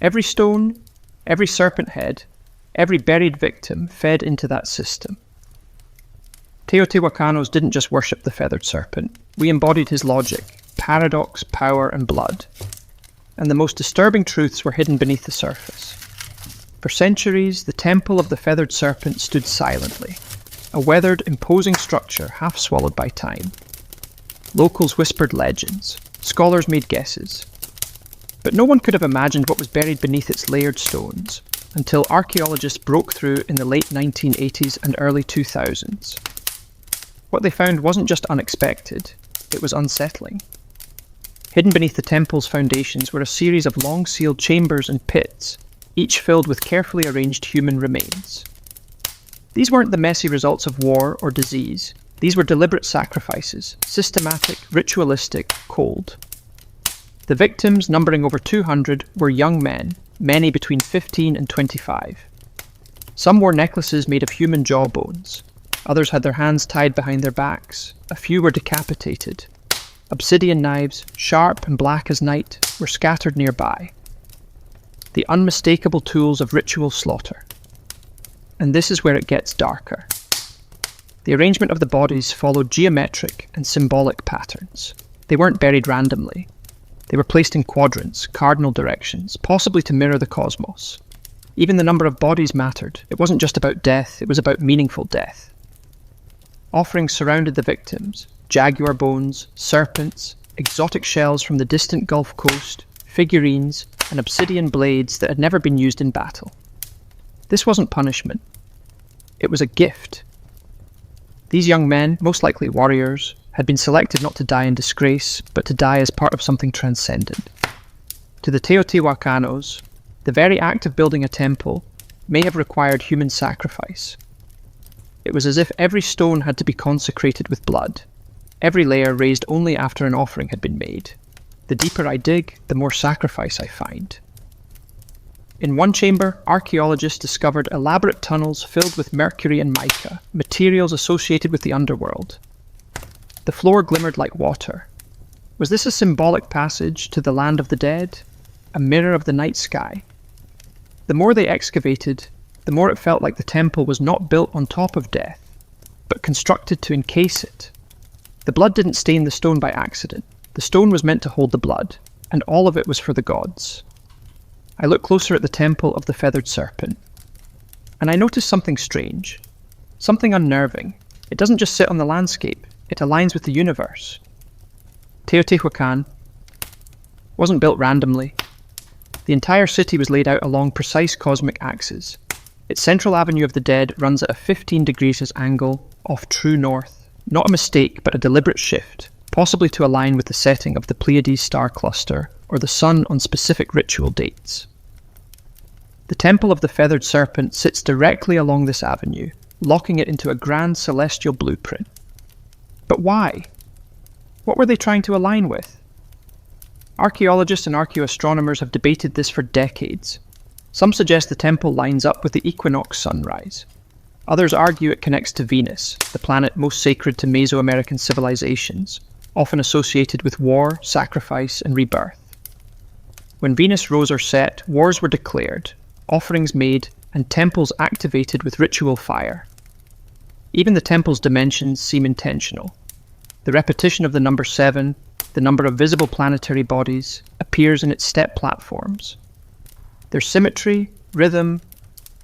Every stone, every serpent head, every buried victim fed into that system. Teotihuacanos didn't just worship the feathered serpent. We embodied his logic, paradox, power, and blood. And the most disturbing truths were hidden beneath the surface. For centuries, the Temple of the Feathered Serpent stood silently, a weathered, imposing structure half swallowed by time. Locals whispered legends, scholars made guesses. But no one could have imagined what was buried beneath its layered stones, until archaeologists broke through in the late 1980s and early 2000s. What they found wasn't just unexpected, it was unsettling. Hidden beneath the temple's foundations were a series of long-sealed chambers and pits, each filled with carefully arranged human remains. These weren't the messy results of war or disease. These were deliberate sacrifices, systematic, ritualistic, cold. The victims, numbering over 200, were young men, many between 15 and 25. Some wore necklaces made of human jawbones. Others had their hands tied behind their backs. A few were decapitated. Obsidian knives, sharp and black as night, were scattered nearby. The unmistakable tools of ritual slaughter. And this is where it gets darker. The arrangement of the bodies followed geometric and symbolic patterns. They weren't buried randomly. They were placed in quadrants, cardinal directions, possibly to mirror the cosmos. Even the number of bodies mattered. It wasn't just about death, it was about meaningful death. Offerings surrounded the victims: jaguar bones, serpents, exotic shells from the distant Gulf Coast, figurines, and obsidian blades that had never been used in battle. This wasn't punishment. It was a gift. These young men, most likely warriors, had been selected not to die in disgrace, but to die as part of something transcendent. To the Teotihuacanos, the very act of building a temple may have required human sacrifice. It was as if every stone had to be consecrated with blood, every layer raised only after an offering had been made. The deeper I dig, the more sacrifice I find. In one chamber, archaeologists discovered elaborate tunnels filled with mercury and mica, materials associated with the underworld. The floor glimmered like water. Was this a symbolic passage to the land of the dead? A mirror of the night sky? The more they excavated, the more it felt like the temple was not built on top of death, but constructed to encase it. The blood didn't stain the stone by accident. The stone was meant to hold the blood, and all of it was for the gods. I looked closer at the Temple of the Feathered Serpent, and I noticed something strange, something unnerving. It doesn't just sit on the landscape, it aligns with the universe. Teotihuacan wasn't built randomly. The entire city was laid out along precise cosmic axes. Its central avenue of the dead runs at a 15 degrees angle off true north. Not a mistake, but a deliberate shift, possibly to align with the setting of the Pleiades star cluster or the sun on specific ritual dates. The Temple of the Feathered Serpent sits directly along this avenue, locking it into a grand celestial blueprint. But why? What were they trying to align with? Archaeologists and archaeoastronomers have debated this for decades. Some suggest the temple lines up with the equinox sunrise. Others argue it connects to Venus, the planet most sacred to Mesoamerican civilizations, often associated with war, sacrifice, and rebirth. When Venus rose or set, wars were declared, offerings made, and temples activated with ritual fire. Even the temple's dimensions seem intentional. The repetition of the number 7, the number of visible planetary bodies, appears in its step platforms. There's symmetry, rhythm,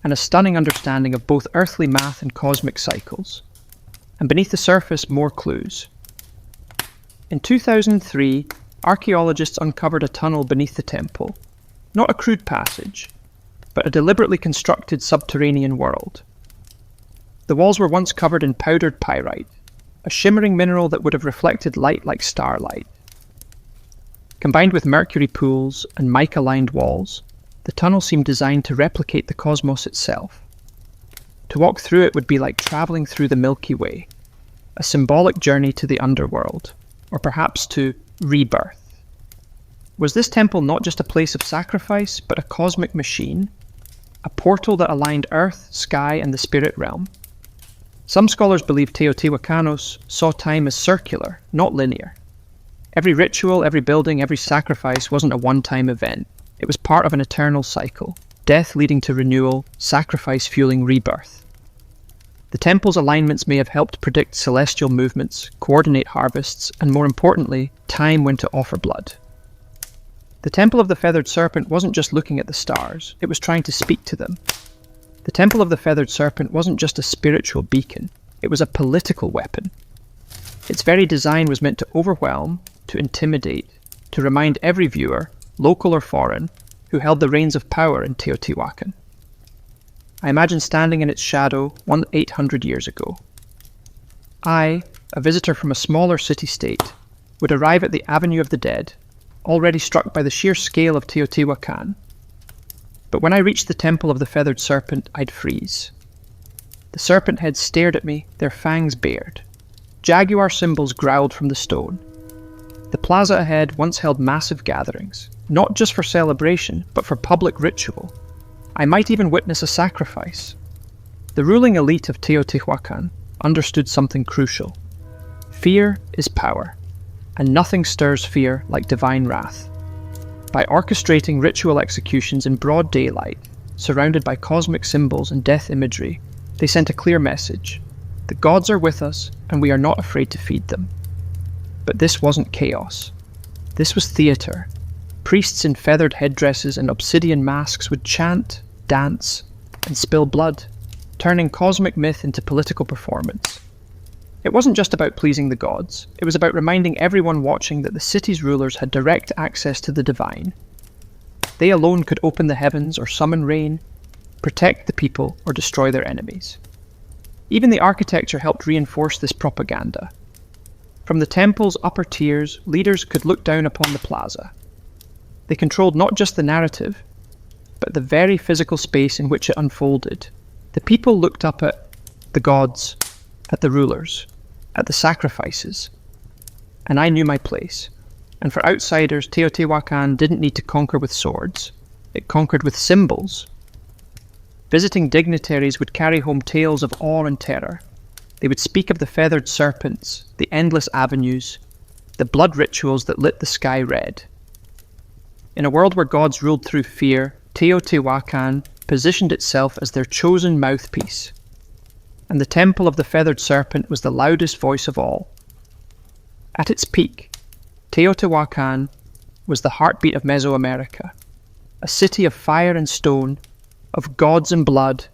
and a stunning understanding of both earthly math and cosmic cycles. And beneath the surface, more clues. In 2003, archaeologists uncovered a tunnel beneath the temple, not a crude passage, but a deliberately constructed subterranean world. The walls were once covered in powdered pyrite, a shimmering mineral that would have reflected light like starlight. Combined with mercury pools and mica-lined walls, the tunnel seemed designed to replicate the cosmos itself. To walk through it would be like travelling through the Milky Way, a symbolic journey to the underworld, or perhaps to rebirth. Was this temple not just a place of sacrifice, but a cosmic machine? A portal that aligned earth, sky, and the spirit realm? Some scholars believe Teotihuacanos saw time as circular, not linear. Every ritual, every building, every sacrifice wasn't a one-time event. It was part of an eternal cycle, death leading to renewal, sacrifice fueling rebirth. The temple's alignments may have helped predict celestial movements, coordinate harvests, and more importantly, time when to offer blood. The Temple of the Feathered Serpent wasn't just looking at the stars, it was trying to speak to them. The Temple of the Feathered Serpent wasn't just a spiritual beacon, it was a political weapon. Its very design was meant to overwhelm, to intimidate, to remind every viewer, local or foreign, who held the reins of power in Teotihuacan. I imagine standing in its shadow 800 years ago. I, a visitor from a smaller city-state, would arrive at the Avenue of the Dead, already struck by the sheer scale of Teotihuacan. But when I reached the Temple of the Feathered Serpent, I'd freeze. The serpent heads stared at me, their fangs bared. Jaguar symbols growled from the stone. The plaza ahead once held massive gatherings, not just for celebration, but for public ritual. I might even witness a sacrifice. The ruling elite of Teotihuacan understood something crucial. Fear is power, and nothing stirs fear like divine wrath. By orchestrating ritual executions in broad daylight, surrounded by cosmic symbols and death imagery, they sent a clear message. The gods are with us, and we are not afraid to feed them. But this wasn't chaos. This was theatre. Priests in feathered headdresses and obsidian masks would chant, dance, and spill blood, turning cosmic myth into political performance. It wasn't just about pleasing the gods, it was about reminding everyone watching that the city's rulers had direct access to the divine. They alone could open the heavens or summon rain, protect the people or destroy their enemies. Even the architecture helped reinforce this propaganda. From the temple's upper tiers, leaders could look down upon the plaza. They controlled not just the narrative, but the very physical space in which it unfolded. The people looked up at the gods, at the rulers, at the sacrifices. And I knew my place. And for outsiders, Teotihuacan didn't need to conquer with swords. It conquered with symbols. Visiting dignitaries would carry home tales of awe and terror. They would speak of the feathered serpents, the endless avenues, the blood rituals that lit the sky red. In a world where gods ruled through fear, Teotihuacan positioned itself as their chosen mouthpiece. And the Temple of the Feathered Serpent was the loudest voice of all. At its peak, Teotihuacan was the heartbeat of Mesoamerica, a city of fire and stone, of gods and blood,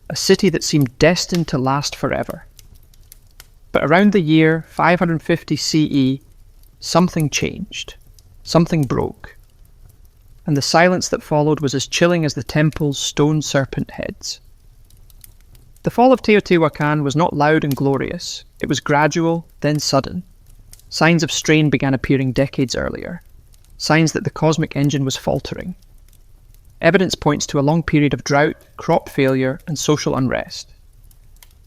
a city that seemed destined to last forever. But around the year 550 CE, something changed, something broke, and the silence that followed was as chilling as the temple's stone serpent heads. The fall of Teotihuacan was not loud and glorious, it was gradual, then sudden. Signs of strain began appearing decades earlier. signs that the cosmic engine was faltering. Evidence points to a long period of drought, crop failure, and social unrest.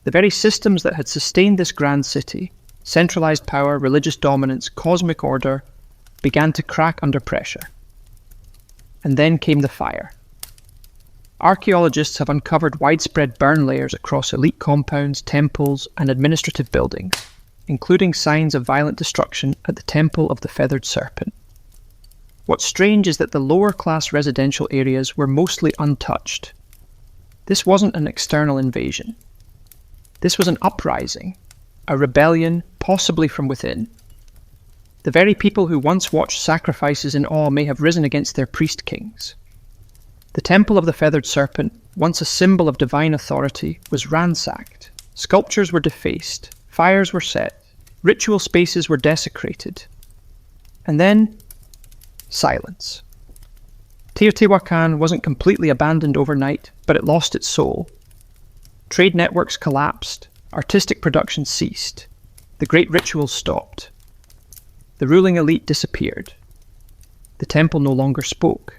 The very systems that had sustained this grand city, centralized power, religious dominance, cosmic order, began to crack under pressure. And then came the fire. Archaeologists have uncovered widespread burn layers across elite compounds, temples, and administrative buildings, including signs of violent destruction at the Temple of the Feathered Serpent. What's strange is that the lower-class residential areas were mostly untouched. This wasn't an external invasion. This was an uprising, a rebellion, possibly from within. The very people who once watched sacrifices in awe may have risen against their priest-kings. The Temple of the Feathered Serpent, once a symbol of divine authority, was ransacked. Sculptures were defaced, fires were set, ritual spaces were desecrated. And then, silence. Teotihuacan wasn't completely abandoned overnight, but it lost its soul. Trade networks collapsed, artistic production ceased, the great rituals stopped. The ruling elite disappeared. The temple no longer spoke.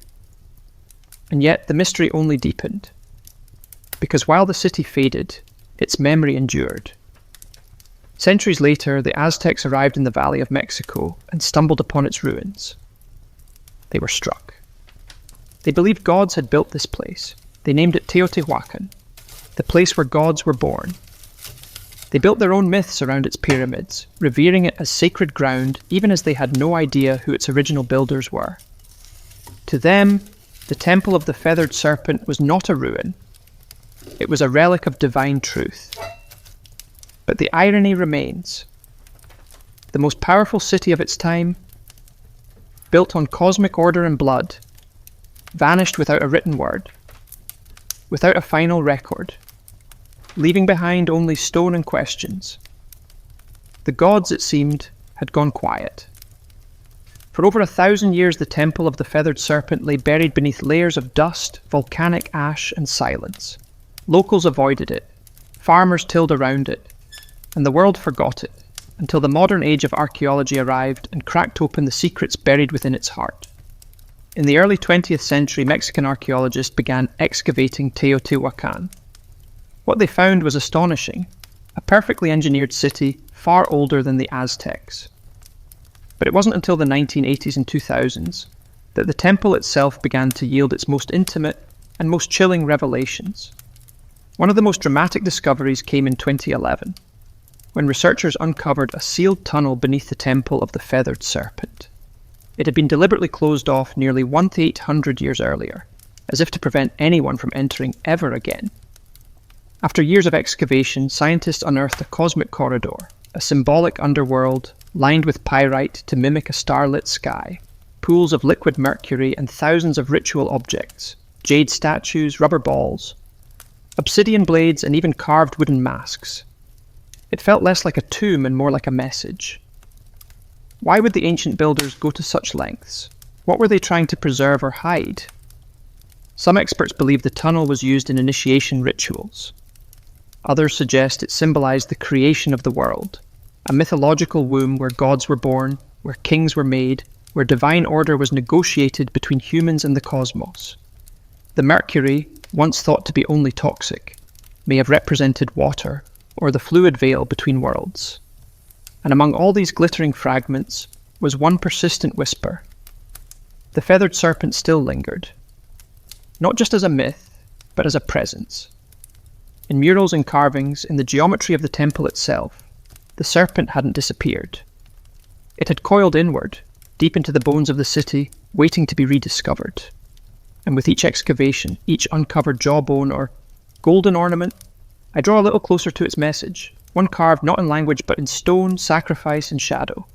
And yet the mystery only deepened, because while the city faded, its memory endured. Centuries later, the Aztecs arrived in the Valley of Mexico and stumbled upon its ruins. They were struck. They believed gods had built this place. They named it Teotihuacan, the place where gods were born. They built their own myths around its pyramids, revering it as sacred ground even as they had no idea who its original builders were. To them, the Temple of the Feathered Serpent was not a ruin. It was a relic of divine truth. But the irony remains. The most powerful city of its time, built on cosmic order and blood, vanished without a written word, without a final record, leaving behind only stone and questions. The gods, it seemed, had gone quiet. For over 1,000 years, the Temple of the Feathered Serpent lay buried beneath layers of dust, volcanic ash, and silence. Locals avoided it, farmers tilled around it, and the world forgot it, until the modern age of archaeology arrived and cracked open the secrets buried within its heart. In the early 20th century, Mexican archaeologists began excavating Teotihuacan. What they found was astonishing: a perfectly engineered city far older than the Aztecs. But it wasn't until the 1980s and 2000s that the temple itself began to yield its most intimate and most chilling revelations. One of the most dramatic discoveries came in 2011, when researchers uncovered a sealed tunnel beneath the Temple of the Feathered Serpent. It had been deliberately closed off nearly 1,800 years earlier, as if to prevent anyone from entering ever again. After years of excavation, scientists unearthed a cosmic corridor, a symbolic underworld lined with pyrite to mimic a starlit sky, pools of liquid mercury and thousands of ritual objects, jade statues, rubber balls, obsidian blades, and even carved wooden masks. It felt less like a tomb and more like a message. Why would the ancient builders go to such lengths? What were they trying to preserve or hide? Some experts believe the tunnel was used in initiation rituals. Others suggest it symbolized the creation of the world, a mythological womb where gods were born, where kings were made, where divine order was negotiated between humans and the cosmos. The mercury, once thought to be only toxic, may have represented water, or the fluid veil between worlds. And among all these glittering fragments was one persistent whisper. The feathered serpent still lingered, not just as a myth, but as a presence. In murals and carvings, in the geometry of the temple itself, the serpent hadn't disappeared. It had coiled inward, deep into the bones of the city, waiting to be rediscovered. And with each excavation, each uncovered jawbone or golden ornament, I draw a little closer to its message, one carved not in language but in stone, sacrifice, and shadow.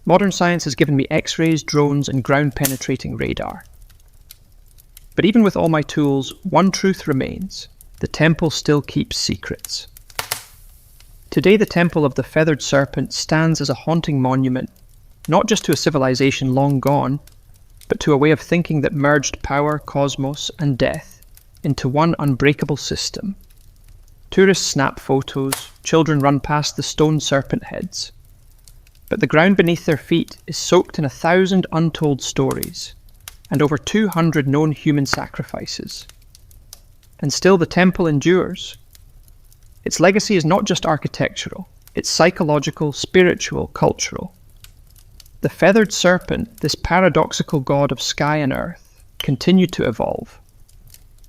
Modern science has given me X-rays, drones, and ground-penetrating radar. But even with all my tools, one truth remains: the temple still keeps secrets. Today, the Temple of the Feathered Serpent stands as a haunting monument, not just to a civilization long gone, but to a way of thinking that merged power, cosmos, and death into one unbreakable system. Tourists snap photos, children run past the stone serpent heads. but the ground beneath their feet is soaked in 1,000 untold stories and over 200 known human sacrifices. And still the temple endures. Its legacy is not just architectural, it's psychological, spiritual, cultural. The feathered serpent, this paradoxical god of sky and earth, continued to evolve.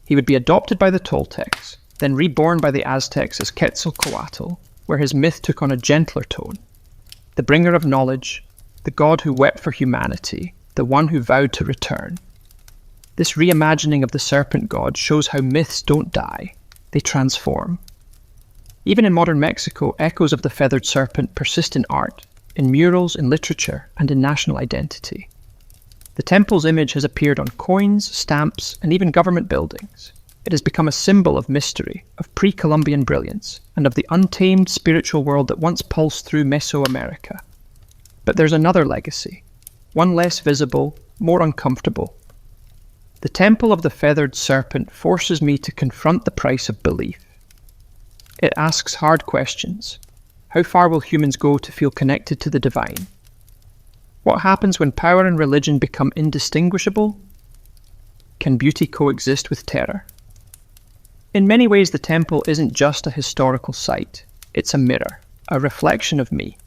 He would be adopted by the Toltecs, then reborn by the Aztecs as Quetzalcoatl, where his myth took on a gentler tone. The bringer of knowledge, the god who wept for humanity, the one who vowed to return. This reimagining of the serpent god shows how myths don't die, they transform. Even in modern Mexico, echoes of the feathered serpent persist in art, in murals, in literature, and in national identity. The temple's image has appeared on coins, stamps, and even government buildings. It has become a symbol of mystery, of pre-Columbian brilliance, and of the untamed spiritual world that once pulsed through Mesoamerica. But there's another legacy, one less visible, more uncomfortable. The temple of the feathered serpent forces me to confront the price of belief. It asks hard questions. How far will humans go to feel connected to the divine? What happens when power and religion become indistinguishable? Can beauty coexist with terror? In many ways, the temple isn't just a historical site. It's a mirror, a reflection of me.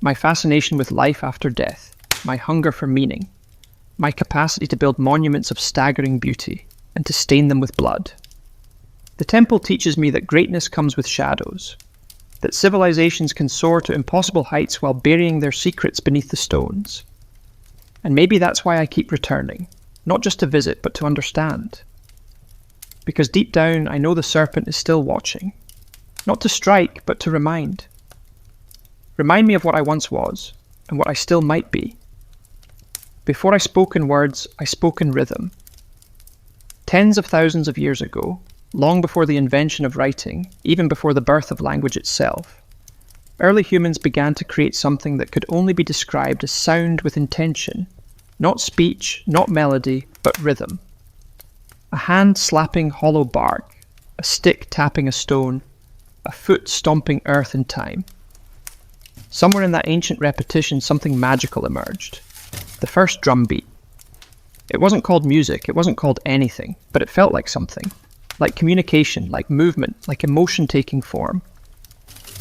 My fascination with life after death, my hunger for meaning, my capacity to build monuments of staggering beauty and to stain them with blood. The temple teaches me that greatness comes with shadows, that civilizations can soar to impossible heights while burying their secrets beneath the stones. And maybe that's why I keep returning, not just to visit, but to understand. Because deep down, I know the serpent is still watching, not to strike, but to remind. Remind me of what I once was, and what I still might be. Before I spoke in words, I spoke in rhythm. Tens of thousands of years ago, long before the invention of writing, even before the birth of language itself, early humans began to create something that could only be described as sound with intention, not speech, not melody, but rhythm. A hand slapping hollow bark, a stick tapping a stone, a foot stomping earth in time. Somewhere in that ancient repetition, something magical emerged. The first drum beat. It wasn't called music, it wasn't called anything, but it felt like something. Like communication, like movement, like emotion taking form.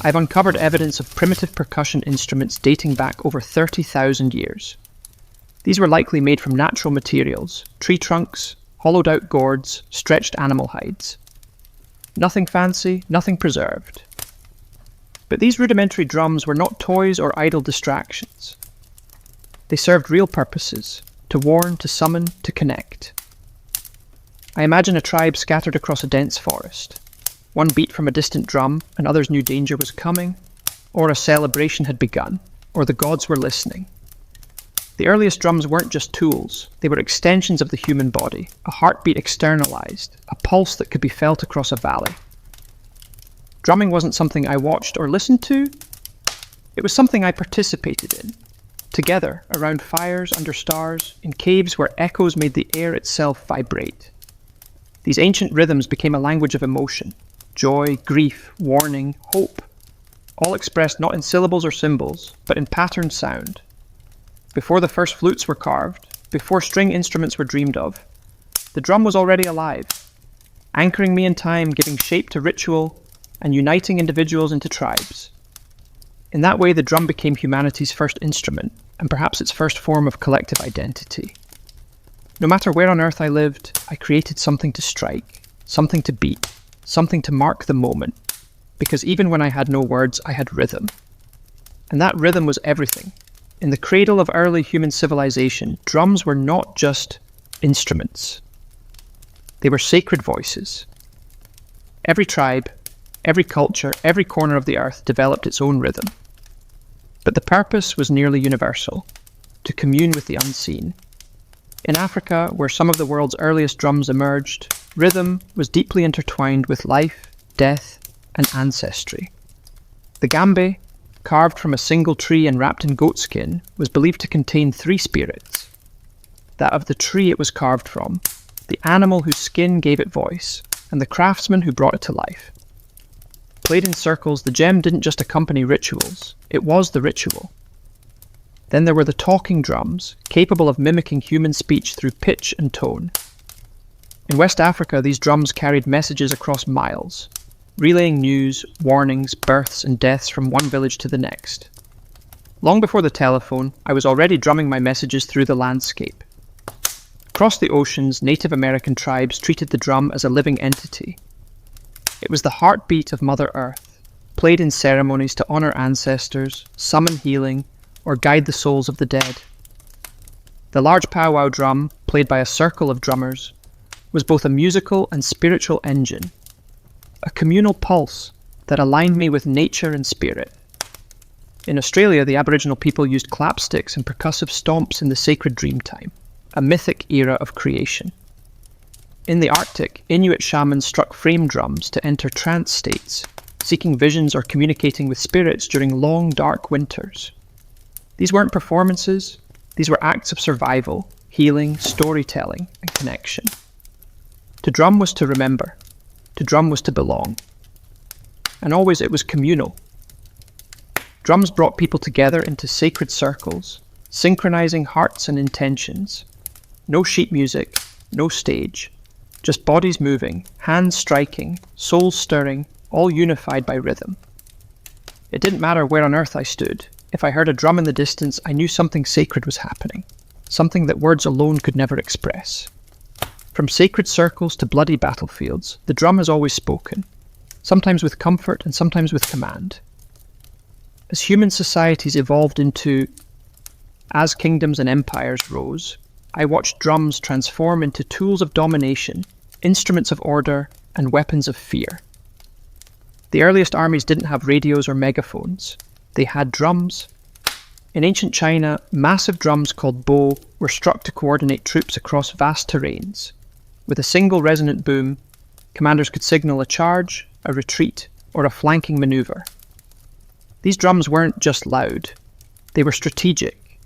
I've uncovered evidence of primitive percussion instruments dating back over 30,000 years. These were likely made from natural materials, tree trunks, hollowed out gourds, stretched animal hides. Nothing fancy, nothing preserved. But these rudimentary drums were not toys or idle distractions. They served real purposes, to warn, to summon, to connect. I imagine a tribe scattered across a dense forest. One beat from a distant drum, and others knew danger was coming, or a celebration had begun, or the gods were listening. The earliest drums weren't just tools, they were extensions of the human body, a heartbeat externalized, a pulse that could be felt across a valley. Drumming wasn't something I watched or listened to, it was something I participated in. Together, around fires, under stars, in caves where echoes made the air itself vibrate. These ancient rhythms became a language of emotion, joy, grief, warning, hope, all expressed not in syllables or symbols, but in patterned sound. Before the first flutes were carved, before string instruments were dreamed of, the drum was already alive, anchoring me in time, giving shape to ritual, and uniting individuals into tribes. In that way, the drum became humanity's first instrument, and perhaps its first form of collective identity. No matter where on earth I lived, I created something to strike, something to beat, something to mark the moment, because even when I had no words, I had rhythm. And that rhythm was everything. In the cradle of early human civilization, drums were not just instruments. They were sacred voices. Every tribe, every culture, every corner of the earth developed its own rhythm. But the purpose was nearly universal, to commune with the unseen. In Africa, where some of the world's earliest drums emerged, rhythm was deeply intertwined with life, death, and ancestry. The gambe, carved from a single tree and wrapped in goatskin, was believed to contain three spirits. That of the tree it was carved from, the animal whose skin gave it voice, and the craftsman who brought it to life. Played in circles, the gem didn't just accompany rituals, it was the ritual. Then there were the talking drums, capable of mimicking human speech through pitch and tone. In West Africa, these drums carried messages across miles, relaying news, warnings, births, and deaths from one village to the next. Long before the telephone, I was already drumming my messages through the landscape. Across the oceans, Native American tribes treated the drum as a living entity. It was the heartbeat of Mother Earth, played in ceremonies to honor ancestors, summon healing, or guide the souls of the dead. The large powwow drum, played by a circle of drummers, was both a musical and spiritual engine, a communal pulse that aligned me with nature and spirit. In Australia, the Aboriginal people used clapsticks and percussive stomps in the sacred dreamtime, a mythic era of creation. In the Arctic, Inuit shamans struck frame drums to enter trance states, seeking visions or communicating with spirits during long, dark winters. These weren't performances, these were acts of survival, healing, storytelling, and connection. To drum was to remember. To drum was to belong. And always it was communal. Drums brought people together into sacred circles, synchronizing hearts and intentions. No sheet music, no stage, just bodies moving, hands striking, souls stirring, all unified by rhythm. It didn't matter where on earth I stood. If I heard a drum in the distance, I knew something sacred was happening, something that words alone could never express. From sacred circles to bloody battlefields, the drum has always spoken, sometimes with comfort and sometimes with command. As human societies evolved as kingdoms and empires rose, I watched drums transform into tools of domination, instruments of order, and weapons of fear. The earliest armies didn't have radios or megaphones. They had drums. In ancient China, massive drums called bo were struck to coordinate troops across vast terrains. With a single resonant boom, commanders could signal a charge, a retreat, or a flanking maneuver. These drums weren't just loud. They were strategic.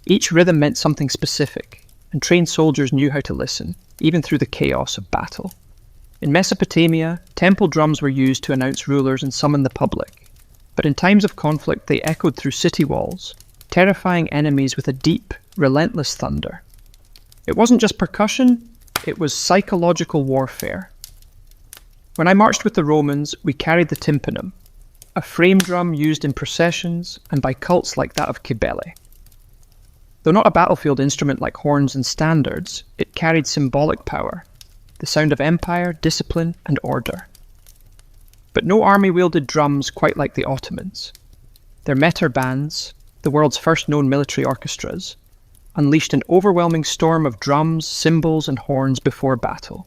Each rhythm meant something specific, and trained soldiers knew how to listen, even through the chaos of battle. In Mesopotamia, temple drums were used to announce rulers and summon the public. But in times of conflict, they echoed through city walls, terrifying enemies with a deep, relentless thunder. It wasn't just percussion, it was psychological warfare. When I marched with the Romans, we carried the tympanum, a frame drum used in processions and by cults like that of Cybele. Though not a battlefield instrument like horns and standards, it carried symbolic power, the sound of empire, discipline, and order. But no army wielded drums quite like the Ottomans. Their meter bands, the world's first known military orchestras, unleashed an overwhelming storm of drums, cymbals, and horns before battle.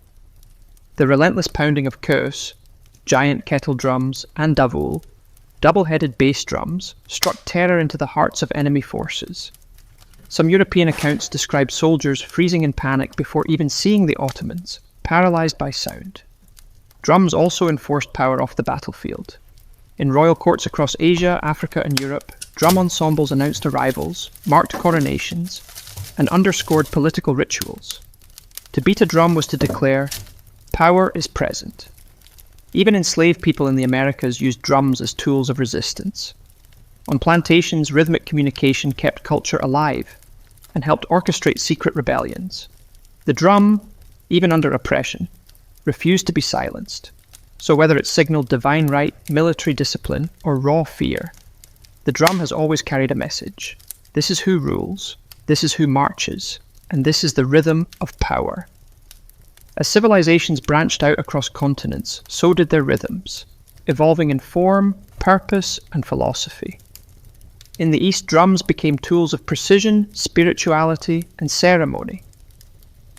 The relentless pounding of keus, giant kettle drums, and davul, double-headed bass drums, struck terror into the hearts of enemy forces. Some European accounts describe soldiers freezing in panic before even seeing the Ottomans, paralyzed by sound. Drums also enforced power off the battlefield. In royal courts across Asia, Africa, and Europe, drum ensembles announced arrivals, marked coronations, and underscored political rituals. To beat a drum was to declare, "Power is present." Even enslaved people in the Americas used drums as tools of resistance. On plantations, rhythmic communication kept culture alive and helped orchestrate secret rebellions. The drum, even under oppression, refused to be silenced. So whether it signaled divine right, military discipline, or raw fear, the drum has always carried a message. This is who rules, this is who marches, and this is the rhythm of power. As civilizations branched out across continents, so did their rhythms, evolving in form, purpose, and philosophy. In the East, drums became tools of precision, spirituality, and ceremony.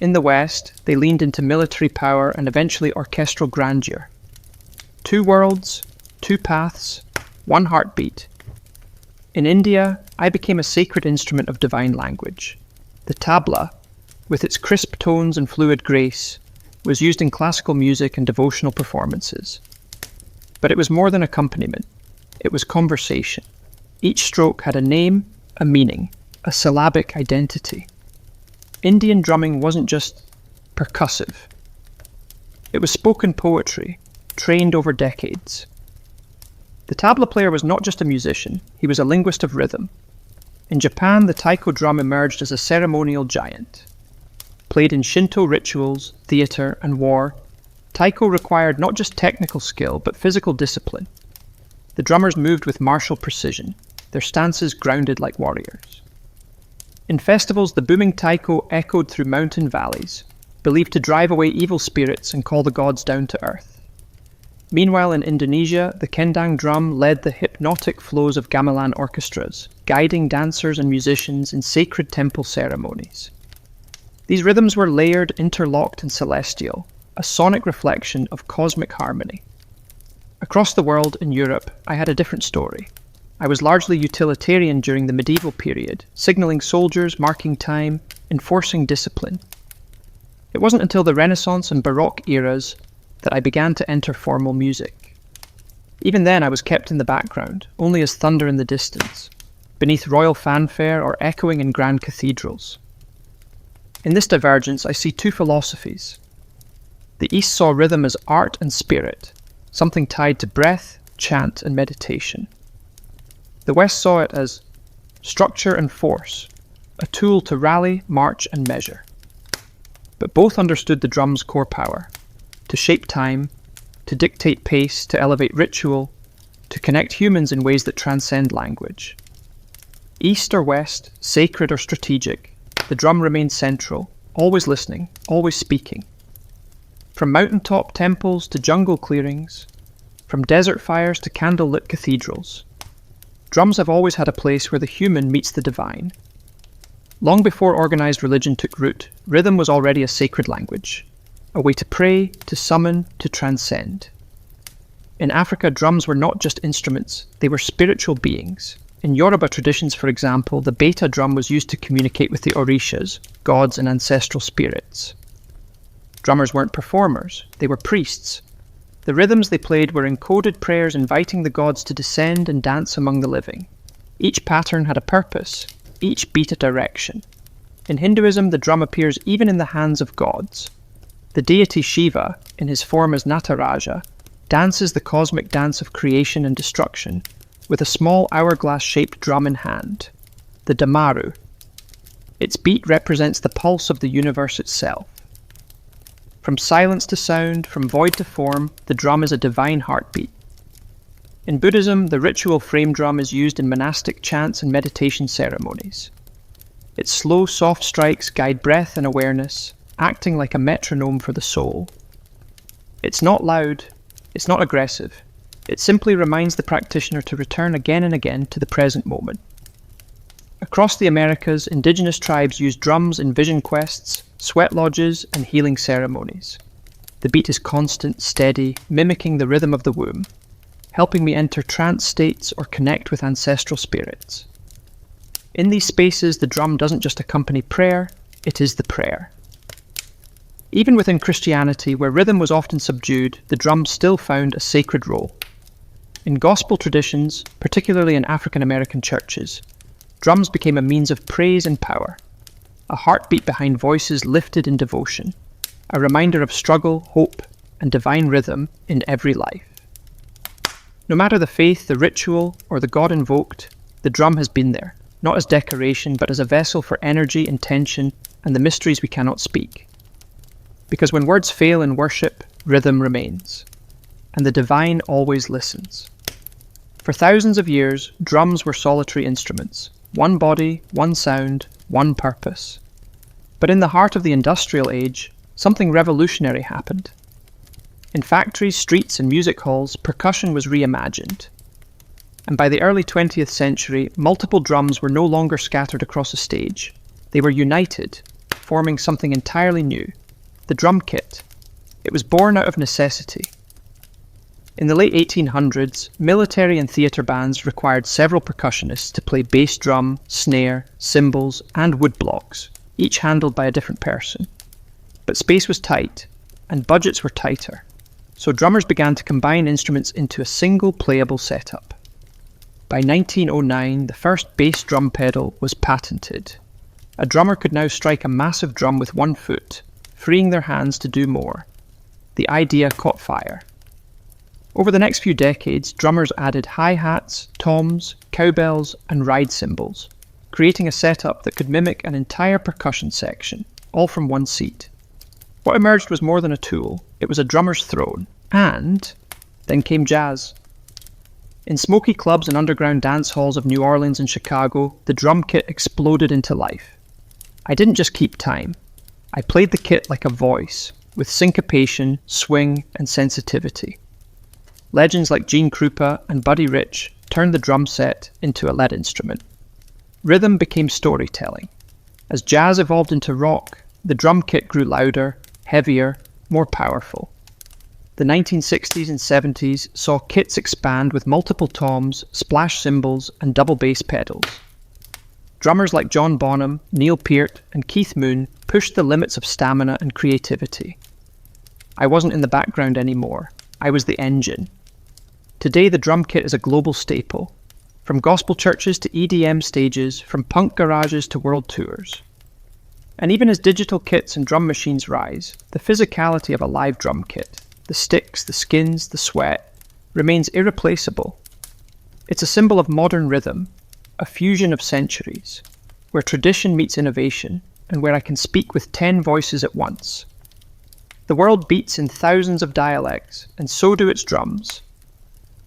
In the West, they leaned into military power and eventually orchestral grandeur. Two worlds, two paths, one heartbeat. In India, I became a sacred instrument of divine language. The tabla, with its crisp tones and fluid grace, was used in classical music and devotional performances. But it was more than accompaniment. It was conversation. Each stroke had a name, a meaning, a syllabic identity. Indian drumming wasn't just percussive. It was spoken poetry, trained over decades. The tabla player was not just a musician, he was a linguist of rhythm. In Japan, the taiko drum emerged as a ceremonial giant. Played in Shinto rituals, theatre, and war, taiko required not just technical skill, but physical discipline. The drummers moved with martial precision, their stances grounded like warriors. In festivals, the booming taiko echoed through mountain valleys, believed to drive away evil spirits and call the gods down to earth. Meanwhile, in Indonesia, the kendang drum led the hypnotic flows of gamelan orchestras, guiding dancers and musicians in sacred temple ceremonies. These rhythms were layered, interlocked, and celestial, a sonic reflection of cosmic harmony. Across the world, in Europe, I had a different story. I was largely utilitarian during the medieval period, signalling soldiers, marking time, enforcing discipline. It wasn't until the Renaissance and Baroque eras that I began to enter formal music. Even then, I was kept in the background, only as thunder in the distance, beneath royal fanfare or echoing in grand cathedrals. In this divergence, I see two philosophies. The East saw rhythm as art and spirit, something tied to breath, chant, and meditation. The West saw it as structure and force, a tool to rally, march, and measure. But both understood the drum's core power, to shape time, to dictate pace, to elevate ritual, to connect humans in ways that transcend language. East or West, sacred or strategic, the drum remained central, always listening, always speaking. From mountaintop temples to jungle clearings, from desert fires to candlelit cathedrals, drums have always had a place where the human meets the divine. Long before organized religion took root, rhythm was already a sacred language, a way to pray, to summon, to transcend. In Africa, drums were not just instruments, they were spiritual beings. In Yoruba traditions, for example, the beta drum was used to communicate with the orishas, gods and ancestral spirits. Drummers weren't performers, they were priests. The rhythms they played were encoded prayers inviting the gods to descend and dance among the living. Each pattern had a purpose, each beat a direction. In Hinduism, the drum appears even in the hands of gods. The deity Shiva, in his form as Nataraja, dances the cosmic dance of creation and destruction, with a small hourglass-shaped drum in hand, the damaru. Its beat represents the pulse of the universe itself. From silence to sound, from void to form, the drum is a divine heartbeat. In Buddhism, the ritual frame drum is used in monastic chants and meditation ceremonies. Its slow, soft strikes guide breath and awareness, acting like a metronome for the soul. It's not loud, it's not aggressive. It simply reminds the practitioner to return again and again to the present moment. Across the Americas, indigenous tribes use drums in vision quests, sweat lodges, and healing ceremonies. The beat is constant, steady, mimicking the rhythm of the womb, helping me enter trance states or connect with ancestral spirits. In these spaces, the drum doesn't just accompany prayer, it is the prayer. Even within Christianity, where rhythm was often subdued, the drum still found a sacred role. In gospel traditions, particularly in African American churches, drums became a means of praise and power, a heartbeat behind voices lifted in devotion, a reminder of struggle, hope, and divine rhythm in every life. No matter the faith, the ritual, or the God invoked, the drum has been there, not as decoration, but as a vessel for energy, intention, and the mysteries we cannot speak. Because when words fail in worship, rhythm remains, and the divine always listens. For thousands of years, drums were solitary instruments, one body, one sound, one purpose. But in the heart of the industrial age, something revolutionary happened. In factories, streets, and music halls, percussion was reimagined. And by the early 20th century, multiple drums were no longer scattered across a stage. They were united, forming something entirely new, the drum kit. It was born out of necessity. In the late 1800s, military and theatre bands required several percussionists to play bass drum, snare, cymbals, and woodblocks, each handled by a different person. But space was tight, and budgets were tighter, so drummers began to combine instruments into a single playable setup. By 1909, the first bass drum pedal was patented. A drummer could now strike a massive drum with one foot, freeing their hands to do more. The idea caught fire. Over the next few decades, drummers added hi-hats, toms, cowbells, and ride cymbals, creating a setup that could mimic an entire percussion section, all from one seat. What emerged was more than a tool, it was a drummer's throne. And then came jazz. In smoky clubs and underground dance halls of New Orleans and Chicago, the drum kit exploded into life. I didn't just keep time. I played the kit like a voice, with syncopation, swing, and sensitivity. Legends like Gene Krupa and Buddy Rich turned the drum set into a lead instrument. Rhythm became storytelling. As jazz evolved into rock, the drum kit grew louder, heavier, more powerful. The 1960s and 70s saw kits expand with multiple toms, splash cymbals, and double bass pedals. Drummers like John Bonham, Neil Peart, and Keith Moon pushed the limits of stamina and creativity. I wasn't in the background anymore. I was the engine. Today, the drum kit is a global staple. From gospel churches to EDM stages, from punk garages to world tours. And even as digital kits and drum machines rise, the physicality of a live drum kit, the sticks, the skins, the sweat, remains irreplaceable. It's a symbol of modern rhythm, a fusion of centuries, where tradition meets innovation, and where I can speak with 10 voices at once. The world beats in thousands of dialects, and so do its drums.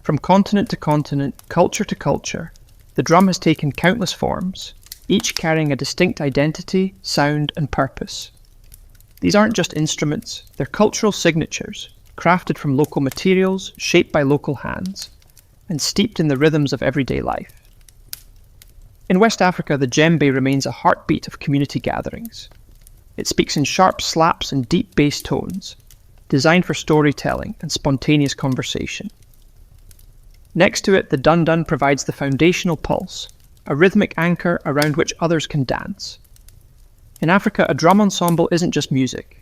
From continent to continent, culture to culture, the drum has taken countless forms, each carrying a distinct identity, sound, and purpose. These aren't just instruments, they're cultural signatures, crafted from local materials, shaped by local hands, and steeped in the rhythms of everyday life. In West Africa, the djembe remains a heartbeat of community gatherings. It speaks in sharp slaps and deep bass tones, designed for storytelling and spontaneous conversation. Next to it, the dun-dun provides the foundational pulse, a rhythmic anchor around which others can dance. In Africa, a drum ensemble isn't just music.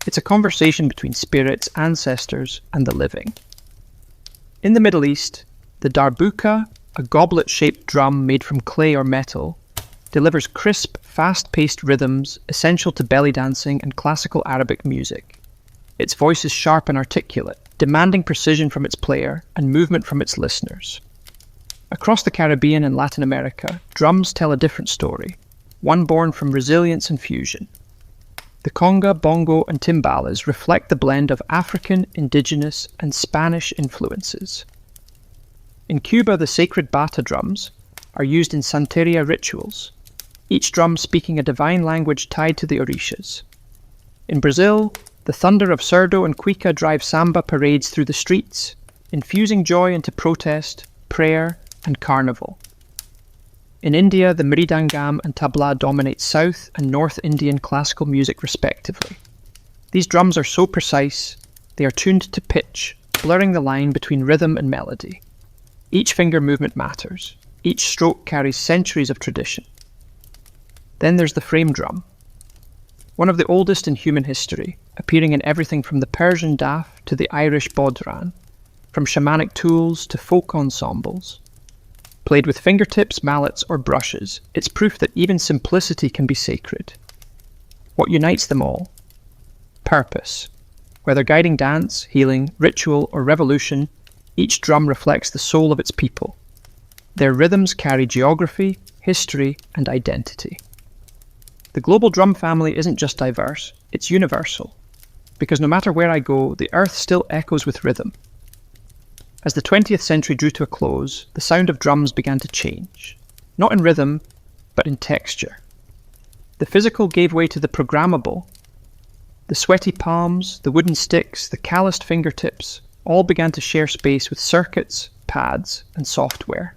It's a conversation between spirits, ancestors, and the living. In the Middle East, the darbuka, a goblet-shaped drum made from clay or metal, delivers crisp, fast-paced rhythms essential to belly dancing and classical Arabic music. Its voice is sharp and articulate, demanding precision from its player and movement from its listeners. Across the Caribbean and Latin America, drums tell a different story, one born from resilience and fusion. The conga, bongo, and timbales reflect the blend of African, indigenous, and Spanish influences. In Cuba, the sacred bata drums are used in Santeria rituals, each drum speaking a divine language tied to the orishas. In Brazil, the thunder of surdo and cuica drive samba parades through the streets, infusing joy into protest, prayer, and carnival. In India, the mridangam and tabla dominate South and North Indian classical music respectively. These drums are so precise, they are tuned to pitch, blurring the line between rhythm and melody. Each finger movement matters. Each stroke carries centuries of tradition. Then there's the frame drum, one of the oldest in human history, appearing in everything from the Persian daf to the Irish bodhran, from shamanic tools to folk ensembles. Played with fingertips, mallets, or brushes, it's proof that even simplicity can be sacred. What unites them all? Purpose. Whether guiding dance, healing, ritual, or revolution, each drum reflects the soul of its people. Their rhythms carry geography, history, and identity. The global drum family isn't just diverse, it's universal. Because no matter where I go, the earth still echoes with rhythm. As the 20th century drew to a close, the sound of drums began to change. Not in rhythm, but in texture. The physical gave way to the programmable. The sweaty palms, the wooden sticks, the calloused fingertips, all began to share space with circuits, pads, and software.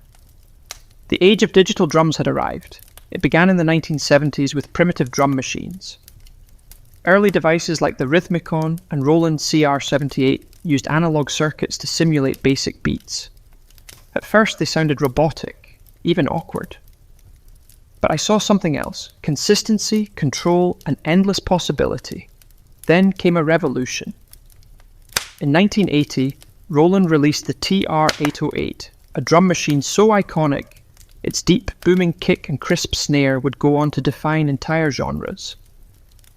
The age of digital drums had arrived. It began in the 1970s with primitive drum machines. Early devices like the Rhythmicon and Roland CR78 used analog circuits to simulate basic beats. At first they sounded robotic, even awkward. But I saw something else: consistency, control, and endless possibility. Then came a revolution. In 1980, Roland released the TR-808, a drum machine so iconic, its deep, booming kick and crisp snare would go on to define entire genres.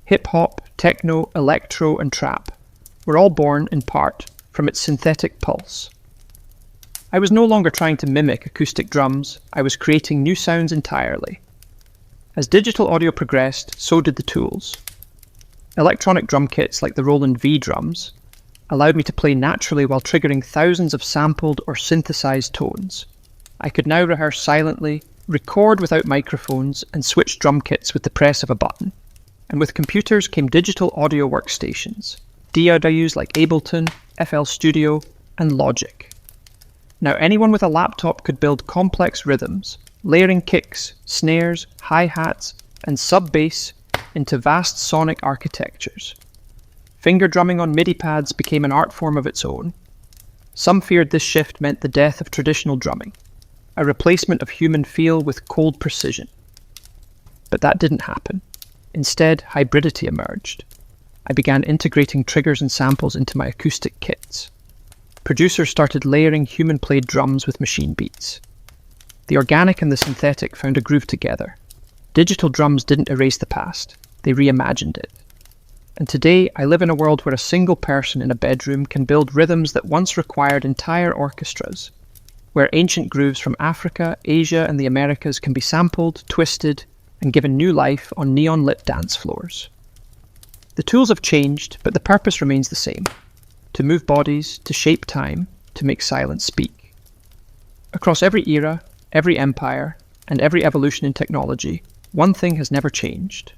Hip-hop, techno, electro, and trap were all born, in part, from its synthetic pulse. I was no longer trying to mimic acoustic drums, I was creating new sounds entirely. As digital audio progressed, so did the tools. Electronic drum kits like the Roland V drums allowed me to play naturally while triggering thousands of sampled or synthesized tones. I could now rehearse silently, record without microphones, and switch drum kits with the press of a button. And with computers came digital audio workstations, DAWs like Ableton, FL Studio, and Logic. Now anyone with a laptop could build complex rhythms, layering kicks, snares, hi-hats, and sub-bass into vast sonic architectures. Finger drumming on MIDI pads became an art form of its own. Some feared this shift meant the death of traditional drumming, a replacement of human feel with cold precision. But that didn't happen. Instead, hybridity emerged. I began integrating triggers and samples into my acoustic kits. Producers started layering human-played drums with machine beats. The organic and the synthetic found a groove together. Digital drums didn't erase the past, they reimagined it. And today, I live in a world where a single person in a bedroom can build rhythms that once required entire orchestras, where ancient grooves from Africa, Asia, and the Americas can be sampled, twisted, and given new life on neon-lit dance floors. The tools have changed, but the purpose remains the same: to move bodies, to shape time, to make silence speak. Across every era, every empire, and every evolution in technology, one thing has never changed.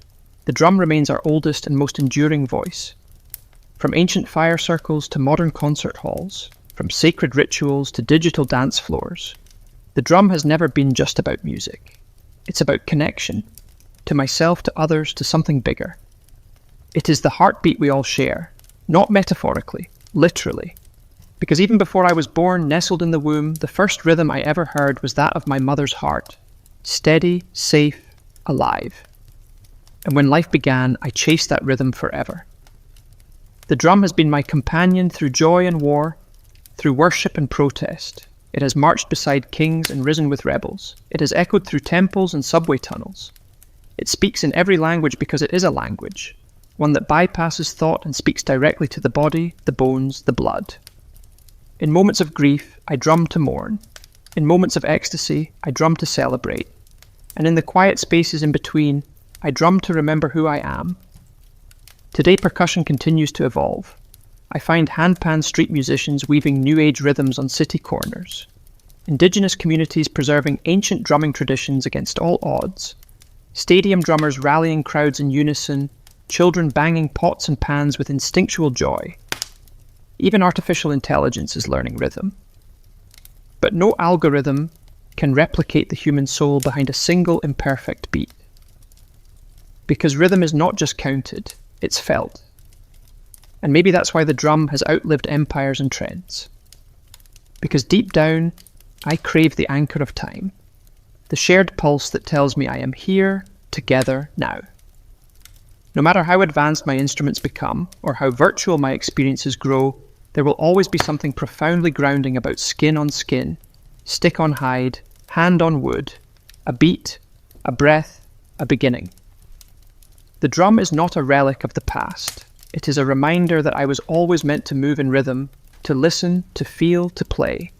The drum remains our oldest and most enduring voice. From ancient fire circles to modern concert halls, from sacred rituals to digital dance floors, the drum has never been just about music. It's about connection, to myself, to others, to something bigger. It is the heartbeat we all share, not metaphorically, literally. Because even before I was born, nestled in the womb, the first rhythm I ever heard was that of my mother's heart, steady, safe, alive. And when life began, I chased that rhythm forever. The drum has been my companion through joy and war, through worship and protest. It has marched beside kings and risen with rebels. It has echoed through temples and subway tunnels. It speaks in every language because it is a language, one that bypasses thought and speaks directly to the body, the bones, the blood. In moments of grief, I drum to mourn. In moments of ecstasy, I drum to celebrate. And in the quiet spaces in between, I drum to remember who I am. Today, percussion continues to evolve. I find handpan street musicians weaving new age rhythms on city corners. Indigenous communities preserving ancient drumming traditions against all odds. Stadium drummers rallying crowds in unison. Children banging pots and pans with instinctual joy. Even artificial intelligence is learning rhythm. But no algorithm can replicate the human soul behind a single imperfect beat. Because rhythm is not just counted, it's felt. And maybe that's why the drum has outlived empires and trends. Because deep down, I crave the anchor of time, the shared pulse that tells me I am here, together, now. No matter how advanced my instruments become, or how virtual my experiences grow, there will always be something profoundly grounding about skin on skin, stick on hide, hand on wood, a beat, a breath, a beginning. The drum is not a relic of the past. It is a reminder that I was always meant to move in rhythm, to listen, to feel, to play.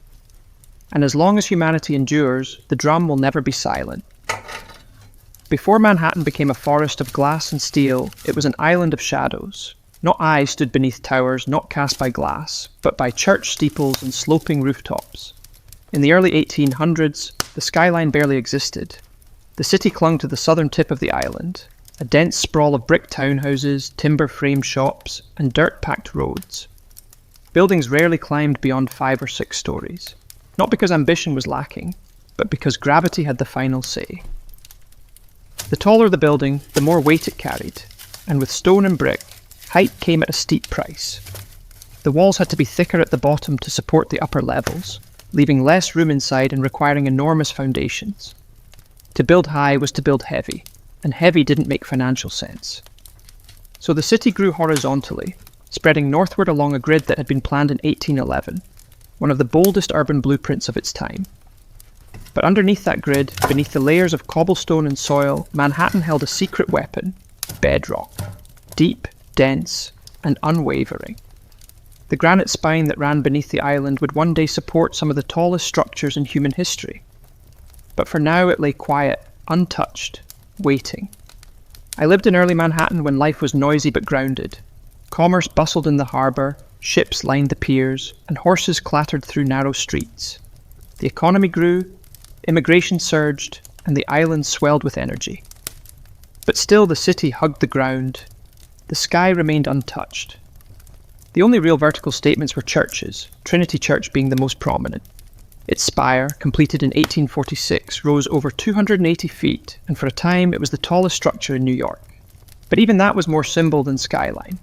And as long as humanity endures, the drum will never be silent. Before Manhattan became a forest of glass and steel, it was an island of shadows. Not I stood beneath towers not cast by glass, but by church steeples and sloping rooftops. In the early 1800s, the skyline barely existed. The city clung to the southern tip of the island, a dense sprawl of brick townhouses, timber-framed shops, and dirt-packed roads. Buildings rarely climbed beyond 5 or 6 stories, not because ambition was lacking, but because gravity had the final say. The taller the building, the more weight it carried, and with stone and brick, height came at a steep price. The walls had to be thicker at the bottom to support the upper levels, leaving less room inside and requiring enormous foundations. To build high was to build heavy, and heavy didn't make financial sense. So the city grew horizontally, spreading northward along a grid that had been planned in 1811, one of the boldest urban blueprints of its time. But underneath that grid, beneath the layers of cobblestone and soil, Manhattan held a secret weapon: bedrock. Deep, dense, and unwavering. The granite spine that ran beneath the island would one day support some of the tallest structures in human history. But for now it lay quiet, untouched, waiting. I lived in early Manhattan when life was noisy but grounded. Commerce bustled in the harbour, ships lined the piers, and horses clattered through narrow streets. The economy grew, immigration surged, and the island swelled with energy. But still the city hugged the ground. The sky remained untouched. The only real vertical statements were churches, Trinity Church being the most prominent. Its spire, completed in 1846, rose over 280 feet, and for a time it was the tallest structure in New York. But even that was more symbol than skyline.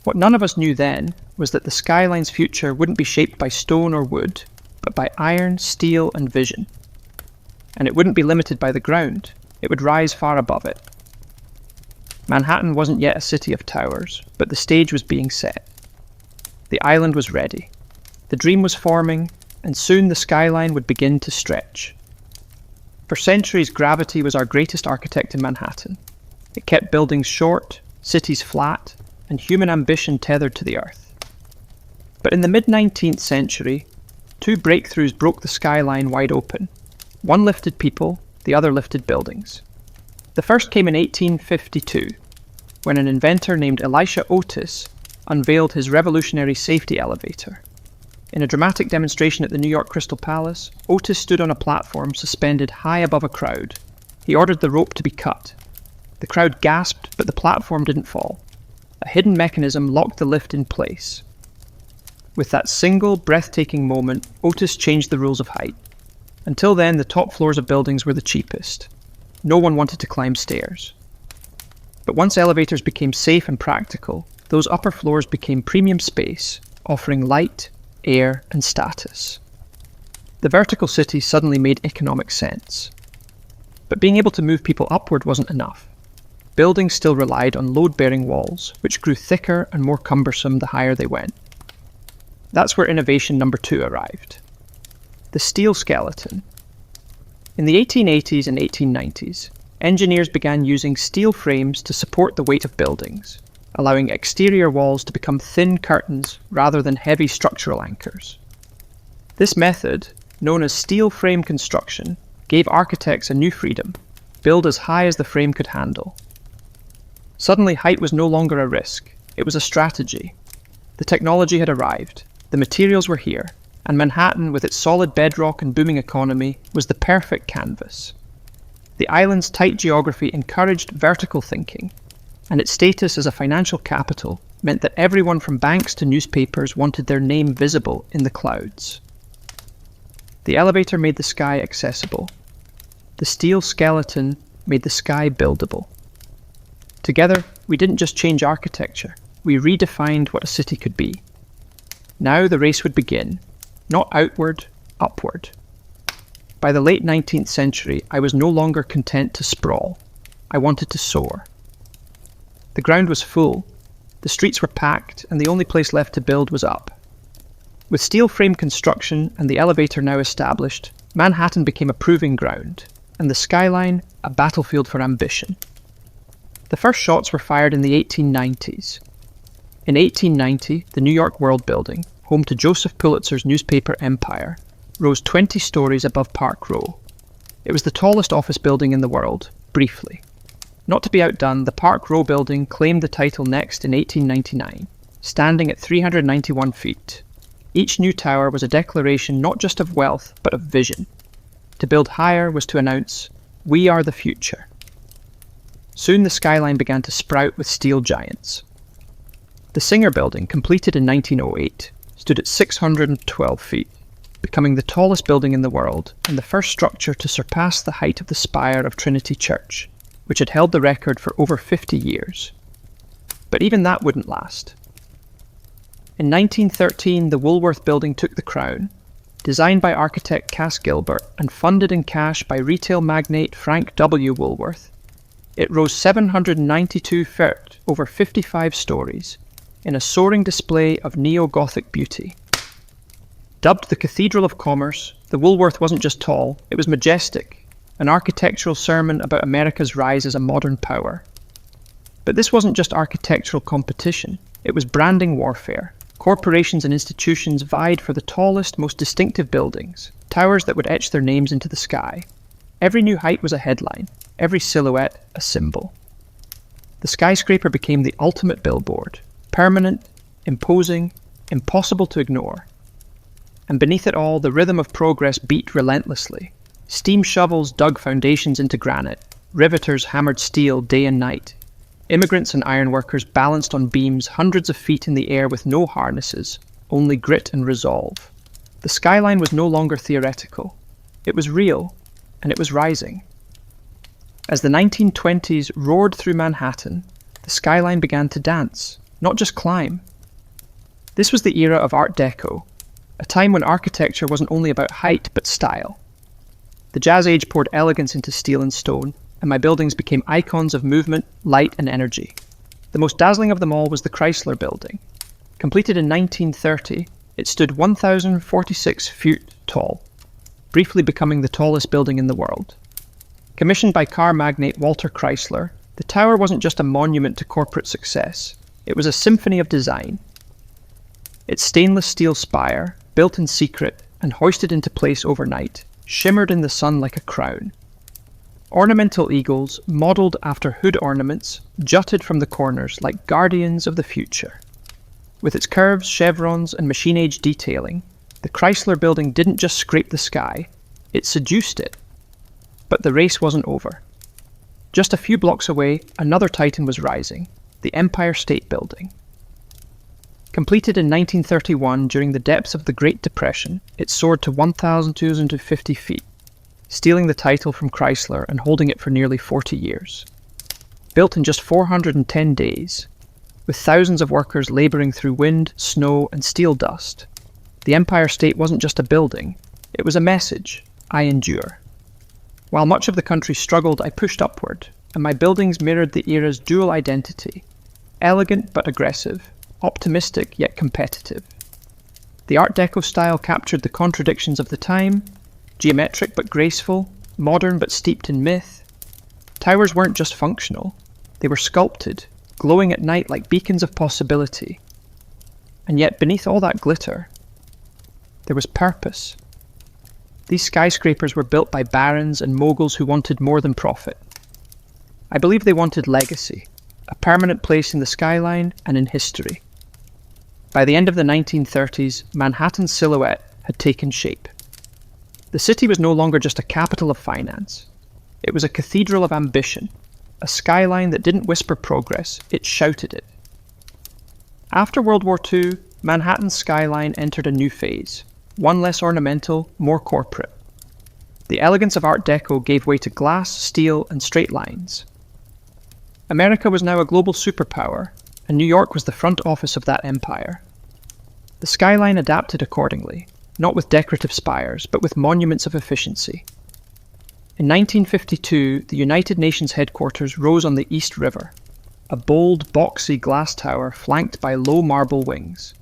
What none of us knew then was that the skyline's future wouldn't be shaped by stone or wood, but by iron, steel, and vision. And it wouldn't be limited by the ground. It would rise far above it. Manhattan wasn't yet a city of towers, but the stage was being set. The island was ready. The dream was forming, and soon the skyline would begin to stretch. For centuries, gravity was our greatest architect in Manhattan. It kept buildings short, cities flat, and human ambition tethered to the earth. But in the mid-19th century, two breakthroughs broke the skyline wide open. One lifted people, the other lifted buildings. The first came in 1852, when an inventor named Elisha Otis unveiled his revolutionary safety elevator. In a dramatic demonstration at the New York Crystal Palace, Otis stood on a platform suspended high above a crowd. He ordered the rope to be cut. The crowd gasped, but the platform didn't fall. A hidden mechanism locked the lift in place. With that single, breathtaking moment, Otis changed the rules of height. Until then, the top floors of buildings were the cheapest. No one wanted to climb stairs. But once elevators became safe and practical, those upper floors became premium space, offering light, air, and status. The vertical city suddenly made economic sense. But being able to move people upward wasn't enough. Buildings still relied on load-bearing walls, which grew thicker and more cumbersome the higher they went. That's where innovation number 2 arrived. The steel skeleton. In the 1880s and 1890s, engineers began using steel frames to support the weight of buildings, allowing exterior walls to become thin curtains rather than heavy structural anchors. This method, known as steel frame construction, gave architects a new freedom: build as high as the frame could handle. Suddenly, height was no longer a risk, it was a strategy. The technology had arrived, the materials were here, and Manhattan, with its solid bedrock and booming economy, was the perfect canvas. The island's tight geography encouraged vertical thinking, and its status as a financial capital meant that everyone from banks to newspapers wanted their name visible in the clouds. The elevator made the sky accessible. The steel skeleton made the sky buildable. Together, we didn't just change architecture, we redefined what a city could be. Now the race would begin, not outward, upward. By the late 19th century, I was no longer content to sprawl. I wanted to soar. The ground was full, the streets were packed, and the only place left to build was up. With steel frame construction and the elevator now established, Manhattan became a proving ground, and the skyline a battlefield for ambition. The first shots were fired in the 1890s. In 1890, the New York World Building, home to Joseph Pulitzer's newspaper empire, rose 20 stories above Park Row. It was the tallest office building in the world, briefly. Not to be outdone, the Park Row building claimed the title next in 1899, standing at 391 feet. Each new tower was a declaration not just of wealth, but of vision. To build higher was to announce, "We are the future." Soon the skyline began to sprout with steel giants. The Singer Building, completed in 1908, stood at 612 feet, becoming the tallest building in the world and the first structure to surpass the height of the spire of Trinity Church, which had held the record for over 50 years. But even that wouldn't last. In 1913, the Woolworth Building took the crown, designed by architect Cass Gilbert and funded in cash by retail magnate Frank W. Woolworth. It rose 792 feet over 55 stories, in a soaring display of neo-Gothic beauty. Dubbed the Cathedral of Commerce, the Woolworth wasn't just tall, it was majestic, an architectural sermon about America's rise as a modern power. But this wasn't just architectural competition, it was branding warfare. Corporations and institutions vied for the tallest, most distinctive buildings, towers that would etch their names into the sky. Every new height was a headline. every silhouette a symbol. The skyscraper became the ultimate billboard, permanent, imposing, impossible to ignore. And beneath it all, the rhythm of progress beat relentlessly. Steam shovels dug foundations into granite, riveters hammered steel day and night. Immigrants and ironworkers balanced on beams hundreds of feet in the air with no harnesses, only grit and resolve. The skyline was no longer theoretical. It was real, and it was rising. As the 1920s roared through Manhattan, the skyline began to dance, not just climb. This was the era of Art Deco, a time when architecture wasn't only about height but style. The Jazz Age poured elegance into steel and stone, and my buildings became icons of movement, light, and energy. The most dazzling of them all was the Chrysler Building. Completed in 1930, it stood 1,046 feet tall, briefly becoming the tallest building in the world. Commissioned by car magnate Walter Chrysler, the tower wasn't just a monument to corporate success, it was a symphony of design. Its stainless steel spire, built in secret and hoisted into place overnight, shimmered in the sun like a crown. Ornamental eagles, modelled after hood ornaments, jutted from the corners like guardians of the future. With its curves, chevrons, and machine-age detailing, the Chrysler Building didn't just scrape the sky, it seduced it. But the race wasn't over. Just a few blocks away, another titan was rising, the Empire State Building. Completed in 1931 during the depths of the Great Depression, it soared to 1,250 feet, stealing the title from Chrysler and holding it for nearly 40 years. Built in just 410 days, with thousands of workers laboring through wind, snow, and steel dust, the Empire State wasn't just a building, it was a message: I endure. While much of the country struggled, I pushed upward, and my buildings mirrored the era's dual identity: elegant but aggressive, optimistic yet competitive. The Art Deco style captured the contradictions of the time: geometric but graceful, modern but steeped in myth. Towers weren't just functional, they were sculpted, glowing at night like beacons of possibility. And yet beneath all that glitter, there was purpose. These skyscrapers were built by barons and moguls who wanted more than profit. I believe they wanted legacy, a permanent place in the skyline and in history. By the end of the 1930s, Manhattan's silhouette had taken shape. The city was no longer just a capital of finance. It was a cathedral of ambition, a skyline that didn't whisper progress, it shouted it. After World War II, Manhattan's skyline entered a new phase, one less ornamental, more corporate. The elegance of Art Deco gave way to glass, steel, and straight lines. America was now a global superpower, and New York was the front office of that empire. The skyline adapted accordingly, not with decorative spires, but with monuments of efficiency. In 1952, the United Nations headquarters rose on the East River, a bold, boxy glass tower flanked by low marble wings.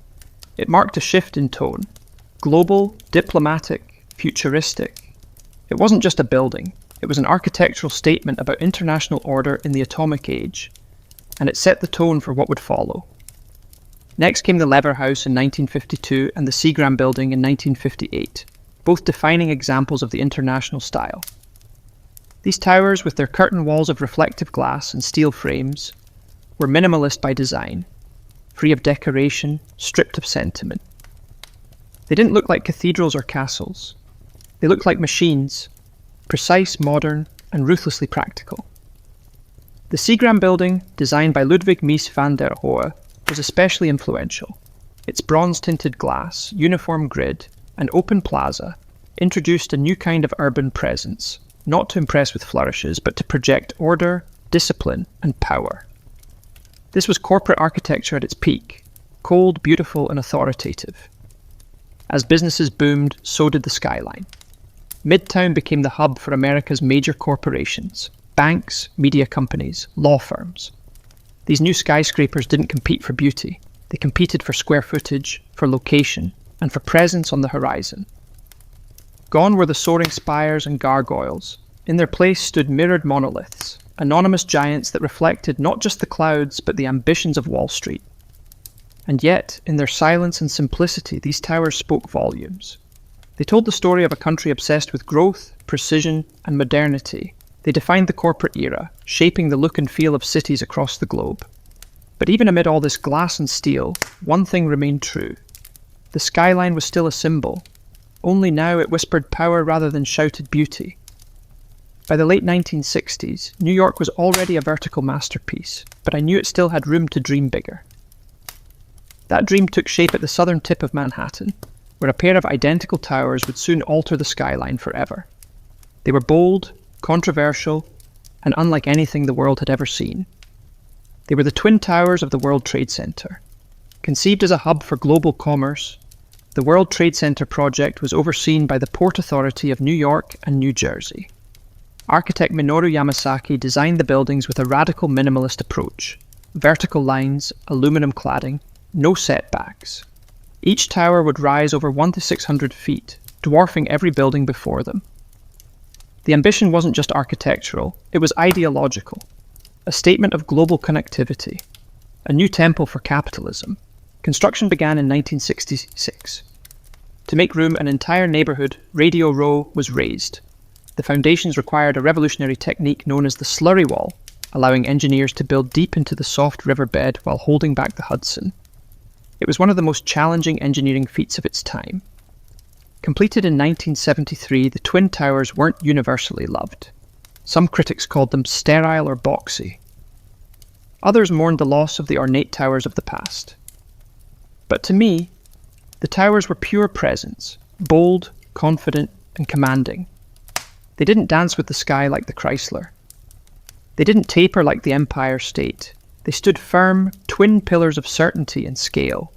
It marked a shift in tone: global, diplomatic, futuristic. It wasn't just a building, it was an architectural statement about international order in the atomic age, and it set the tone for what would follow. Next came the Lever House in 1952 and the Seagram Building in 1958, both defining examples of the international style. These towers, with their curtain walls of reflective glass and steel frames, were minimalist by design, free of decoration, stripped of sentiment. They didn't look like cathedrals or castles. They looked like machines, precise, modern, and ruthlessly practical. The Seagram Building, designed by Ludwig Mies van der Rohe, was especially influential. Its bronze-tinted glass, uniform grid, and open plaza introduced a new kind of urban presence, not to impress with flourishes, but to project order, discipline, and power. This was corporate architecture at its peak, cold, beautiful, and authoritative. As businesses boomed, so did the skyline. Midtown became the hub for America's major corporations: banks, media companies, law firms. These new skyscrapers didn't compete for beauty. They competed for square footage, for location, and for presence on the horizon. Gone were the soaring spires and gargoyles. In their place stood mirrored monoliths, anonymous giants that reflected not just the clouds, but the ambitions of Wall Street. And yet, in their silence and simplicity, these towers spoke volumes. They told the story of a country obsessed with growth, precision, and modernity, They defined the corporate era, shaping the look and feel of cities across the globe. But even amid all this glass and steel, one thing remained true. The skyline was still a symbol, only now it whispered power rather than shouted beauty. By the late 1960s, New York was already a vertical masterpiece, but I knew it still had room to dream bigger. That dream took shape at the southern tip of Manhattan, where a pair of identical towers would soon alter the skyline forever. They were bold, controversial, and unlike anything the world had ever seen. They were the twin towers of the World Trade Center. Conceived as a hub for global commerce, the World Trade Center project was overseen by the Port Authority of New York and New Jersey. Architect Minoru Yamasaki designed the buildings with a radical minimalist approach: vertical lines, aluminum cladding, no setbacks. Each tower would rise over 100 to 600 feet, dwarfing every building before them. The ambition wasn't just architectural, it was ideological. A statement of global connectivity. A new temple for capitalism. Construction began in 1966. To make room, an entire neighborhood, Radio Row, was raised. The foundations required a revolutionary technique known as the slurry wall, allowing engineers to build deep into the soft riverbed while holding back the Hudson. It was one of the most challenging engineering feats of its time. Completed in 1973, the Twin Towers weren't universally loved. Some critics called them sterile or boxy. Others mourned the loss of the ornate towers of the past. But to me, the towers were pure presence, bold, confident, and commanding. They didn't dance with the sky like the Chrysler. They didn't taper like the Empire State. They stood firm, twin pillars of certainty and scale.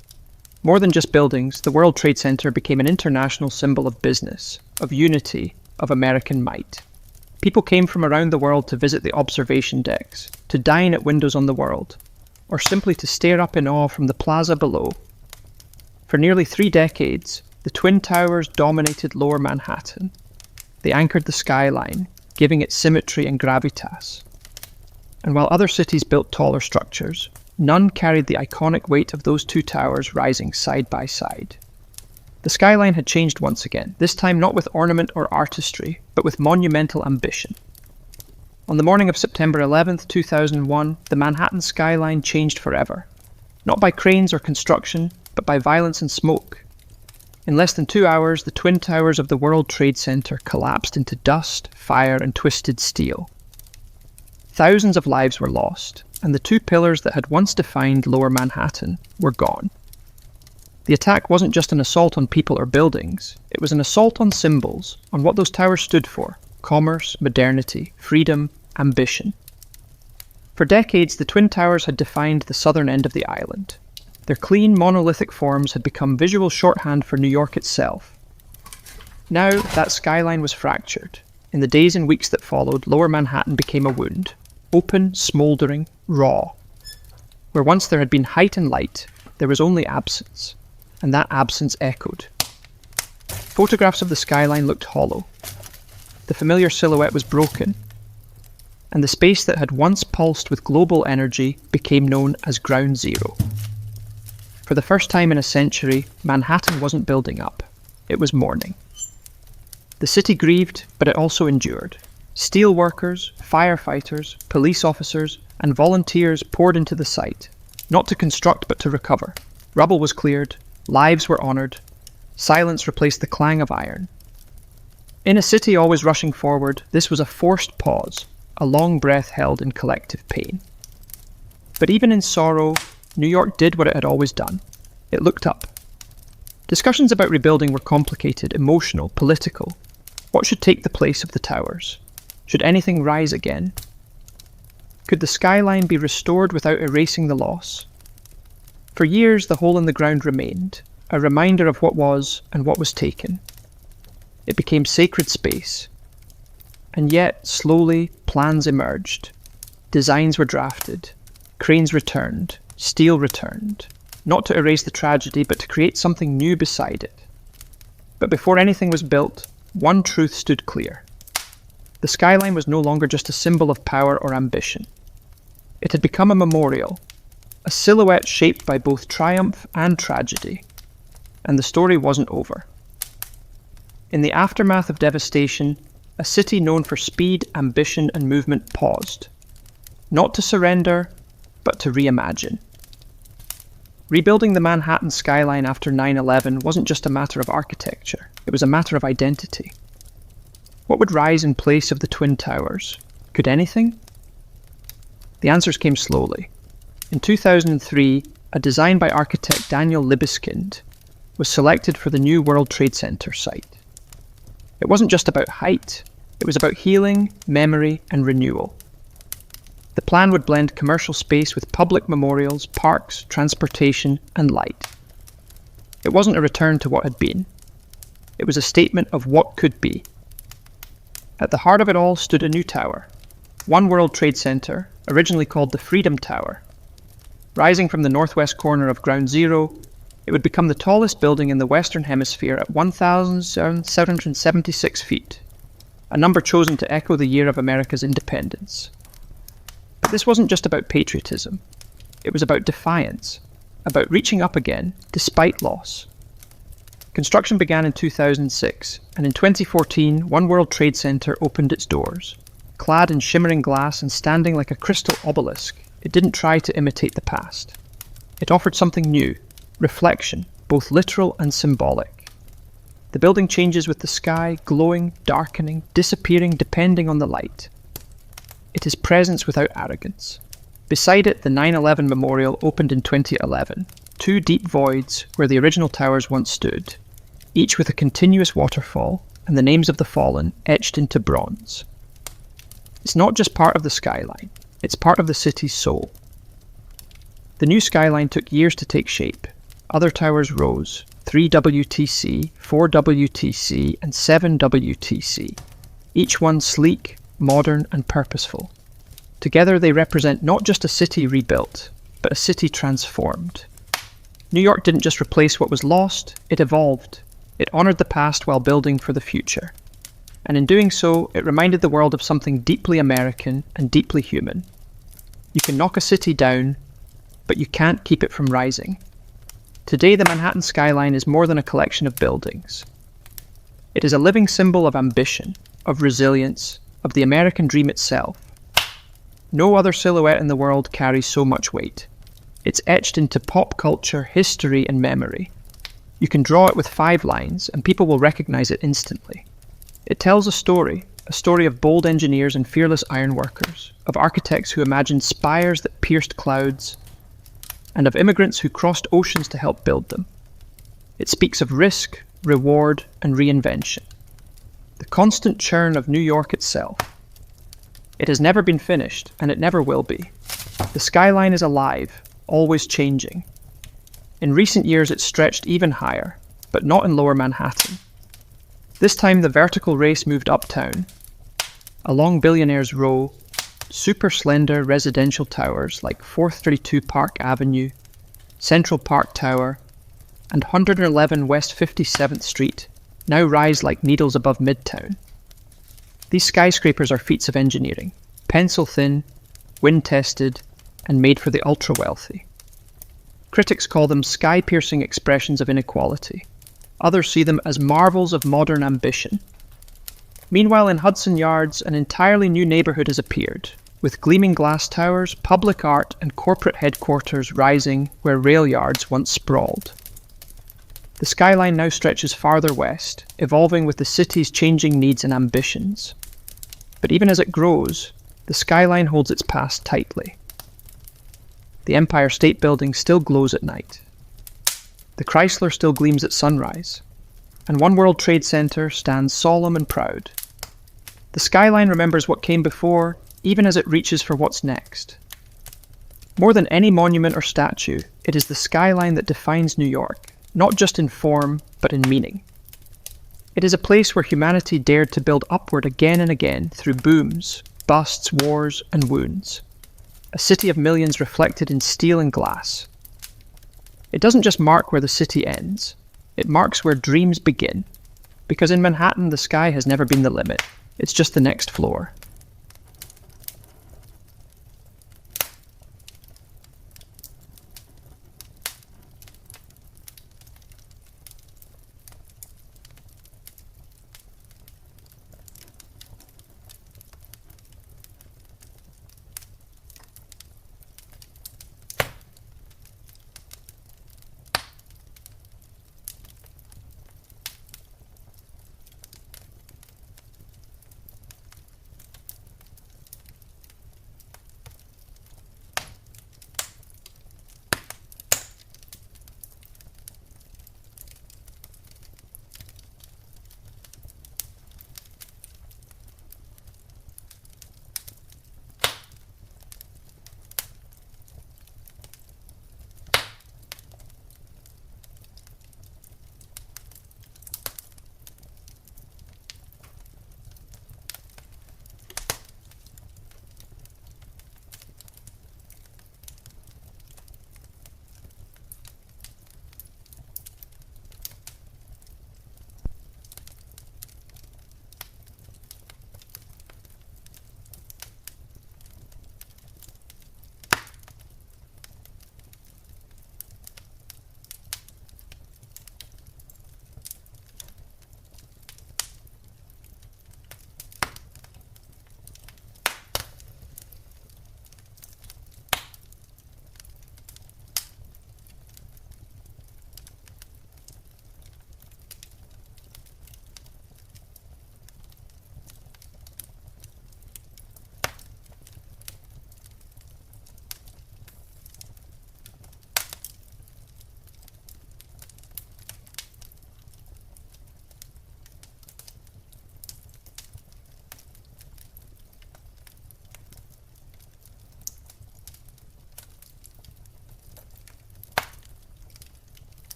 More than just buildings, the World Trade Center became an international symbol of business, of unity, of American might. People came from around the world to visit the observation decks, to dine at Windows on the World, or simply to stare up in awe from the plaza below. For nearly 3 decades, the Twin Towers dominated Lower Manhattan. They anchored the skyline, giving it symmetry and gravitas. And while other cities built taller structures, none carried the iconic weight of those 2 towers rising side by side. The skyline had changed once again, this time not with ornament or artistry, but with monumental ambition. On the morning of September 11, 2001, the Manhattan skyline changed forever. Not by cranes or construction, but by violence and smoke. In less than 2 hours, the twin towers of the World Trade Center collapsed into dust, fire, and twisted steel. Thousands of lives were lost, and the 2 pillars that had once defined Lower Manhattan were gone. The attack wasn't just an assault on people or buildings, it was an assault on symbols, on what those towers stood for: commerce, modernity, freedom, ambition. For decades, the Twin Towers had defined the southern end of the island. Their clean, monolithic forms had become visual shorthand for New York itself. Now, that skyline was fractured. In the days and weeks that followed, Lower Manhattan became a wound. Open, smouldering, raw. Where once there had been height and light, there was only absence. And that absence echoed. Photographs of the skyline looked hollow. The familiar silhouette was broken. And the space that had once pulsed with global energy became known as Ground Zero. For the first time in a century, Manhattan wasn't building up. It was mourning. The city grieved, but it also endured. Steel workers, firefighters, police officers, and volunteers poured into the site, not to construct but to recover. Rubble was cleared, lives were honoured, silence replaced the clang of iron. In a city always rushing forward, this was a forced pause, a long breath held in collective pain. But even in sorrow, New York did what it had always done. It looked up. Discussions about rebuilding were complicated, emotional, political. What should take the place of the towers? Should anything rise again? Could the skyline be restored without erasing the loss? For years, the hole in the ground remained, a reminder of what was and what was taken. It became sacred space. And yet, slowly, plans emerged. Designs were drafted. Cranes returned. Steel returned. Not to erase the tragedy, but to create something new beside it. But before anything was built, one truth stood clear. The skyline was no longer just a symbol of power or ambition. It had become a memorial, a silhouette shaped by both triumph and tragedy. And the story wasn't over. In the aftermath of devastation, a city known for speed, ambition, and movement paused. Not to surrender, but to reimagine. Rebuilding the Manhattan skyline after 9/11 wasn't just a matter of architecture, it was a matter of identity. What would rise in place of the Twin Towers? Could anything? The answers came slowly. In 2003, a design by architect Daniel Libeskind was selected for the new World Trade Center site. It wasn't just about height, it was about healing, memory, and renewal. The plan would blend commercial space with public memorials, parks, transportation, and light. It wasn't a return to what had been. It was a statement of what could be. At the heart of it all stood a new tower, One World Trade Center, originally called the Freedom Tower. Rising from the northwest corner of Ground Zero, it would become the tallest building in the Western Hemisphere at 1,776 feet, a number chosen to echo the year of America's independence. But this wasn't just about patriotism. It was about defiance, about reaching up again, despite loss. Construction began in 2006, and in 2014, One World Trade Center opened its doors. Clad in shimmering glass and standing like a crystal obelisk, it didn't try to imitate the past. It offered something new, reflection, both literal and symbolic. The building changes with the sky, glowing, darkening, disappearing depending on the light. It is presence without arrogance. Beside it, the 9/11 Memorial opened in 2011, two deep voids where the original towers once stood, each with a continuous waterfall and the names of the fallen etched into bronze. It's not just part of the skyline, it's part of the city's soul. The new skyline took years to take shape. Other towers rose, 3 WTC, 4 WTC, and 7 WTC, each one sleek, modern, and purposeful. Together they represent not just a city rebuilt, but a city transformed. New York didn't just replace what was lost, it evolved. It honored the past while building for the future. And in doing so, it reminded the world of something deeply American and deeply human. You can knock a city down, but you can't keep it from rising. Today, the Manhattan skyline is more than a collection of buildings. It is a living symbol of ambition, of resilience, of the American dream itself. No other silhouette in the world carries so much weight. It's etched into pop culture, history, and memory. You can draw it with 5 lines, and people will recognize it instantly. It tells a story of bold engineers and fearless ironworkers, of architects who imagined spires that pierced clouds, and of immigrants who crossed oceans to help build them. It speaks of risk, reward, and reinvention. The constant churn of New York itself. It has never been finished, and it never will be. The skyline is alive, always changing. In recent years it's stretched even higher, but not in Lower Manhattan. This time the vertical race moved uptown. Along Billionaire's Row, super slender residential towers like 432 Park Avenue, Central Park Tower, and 111 West 57th Street now rise like needles above Midtown. These skyscrapers are feats of engineering, pencil-thin, wind-tested, and made for the ultra-wealthy. Critics call them sky-piercing expressions of inequality. Others see them as marvels of modern ambition. Meanwhile, in Hudson Yards, an entirely new neighborhood has appeared, with gleaming glass towers, public art, and corporate headquarters rising where rail yards once sprawled. The skyline now stretches farther west, evolving with the city's changing needs and ambitions. But even as it grows, the skyline holds its past tightly. The Empire State Building still glows at night. The Chrysler still gleams at sunrise. And One World Trade Center stands solemn and proud. The skyline remembers what came before, even as it reaches for what's next. More than any monument or statue, it is the skyline that defines New York, not just in form, but in meaning. It is a place where humanity dared to build upward again and again through booms, busts, wars, and wounds. A city of millions reflected in steel and glass. It doesn't just mark where the city ends, it marks where dreams begin. Because in Manhattan, the sky has never been the limit, it's just the next floor.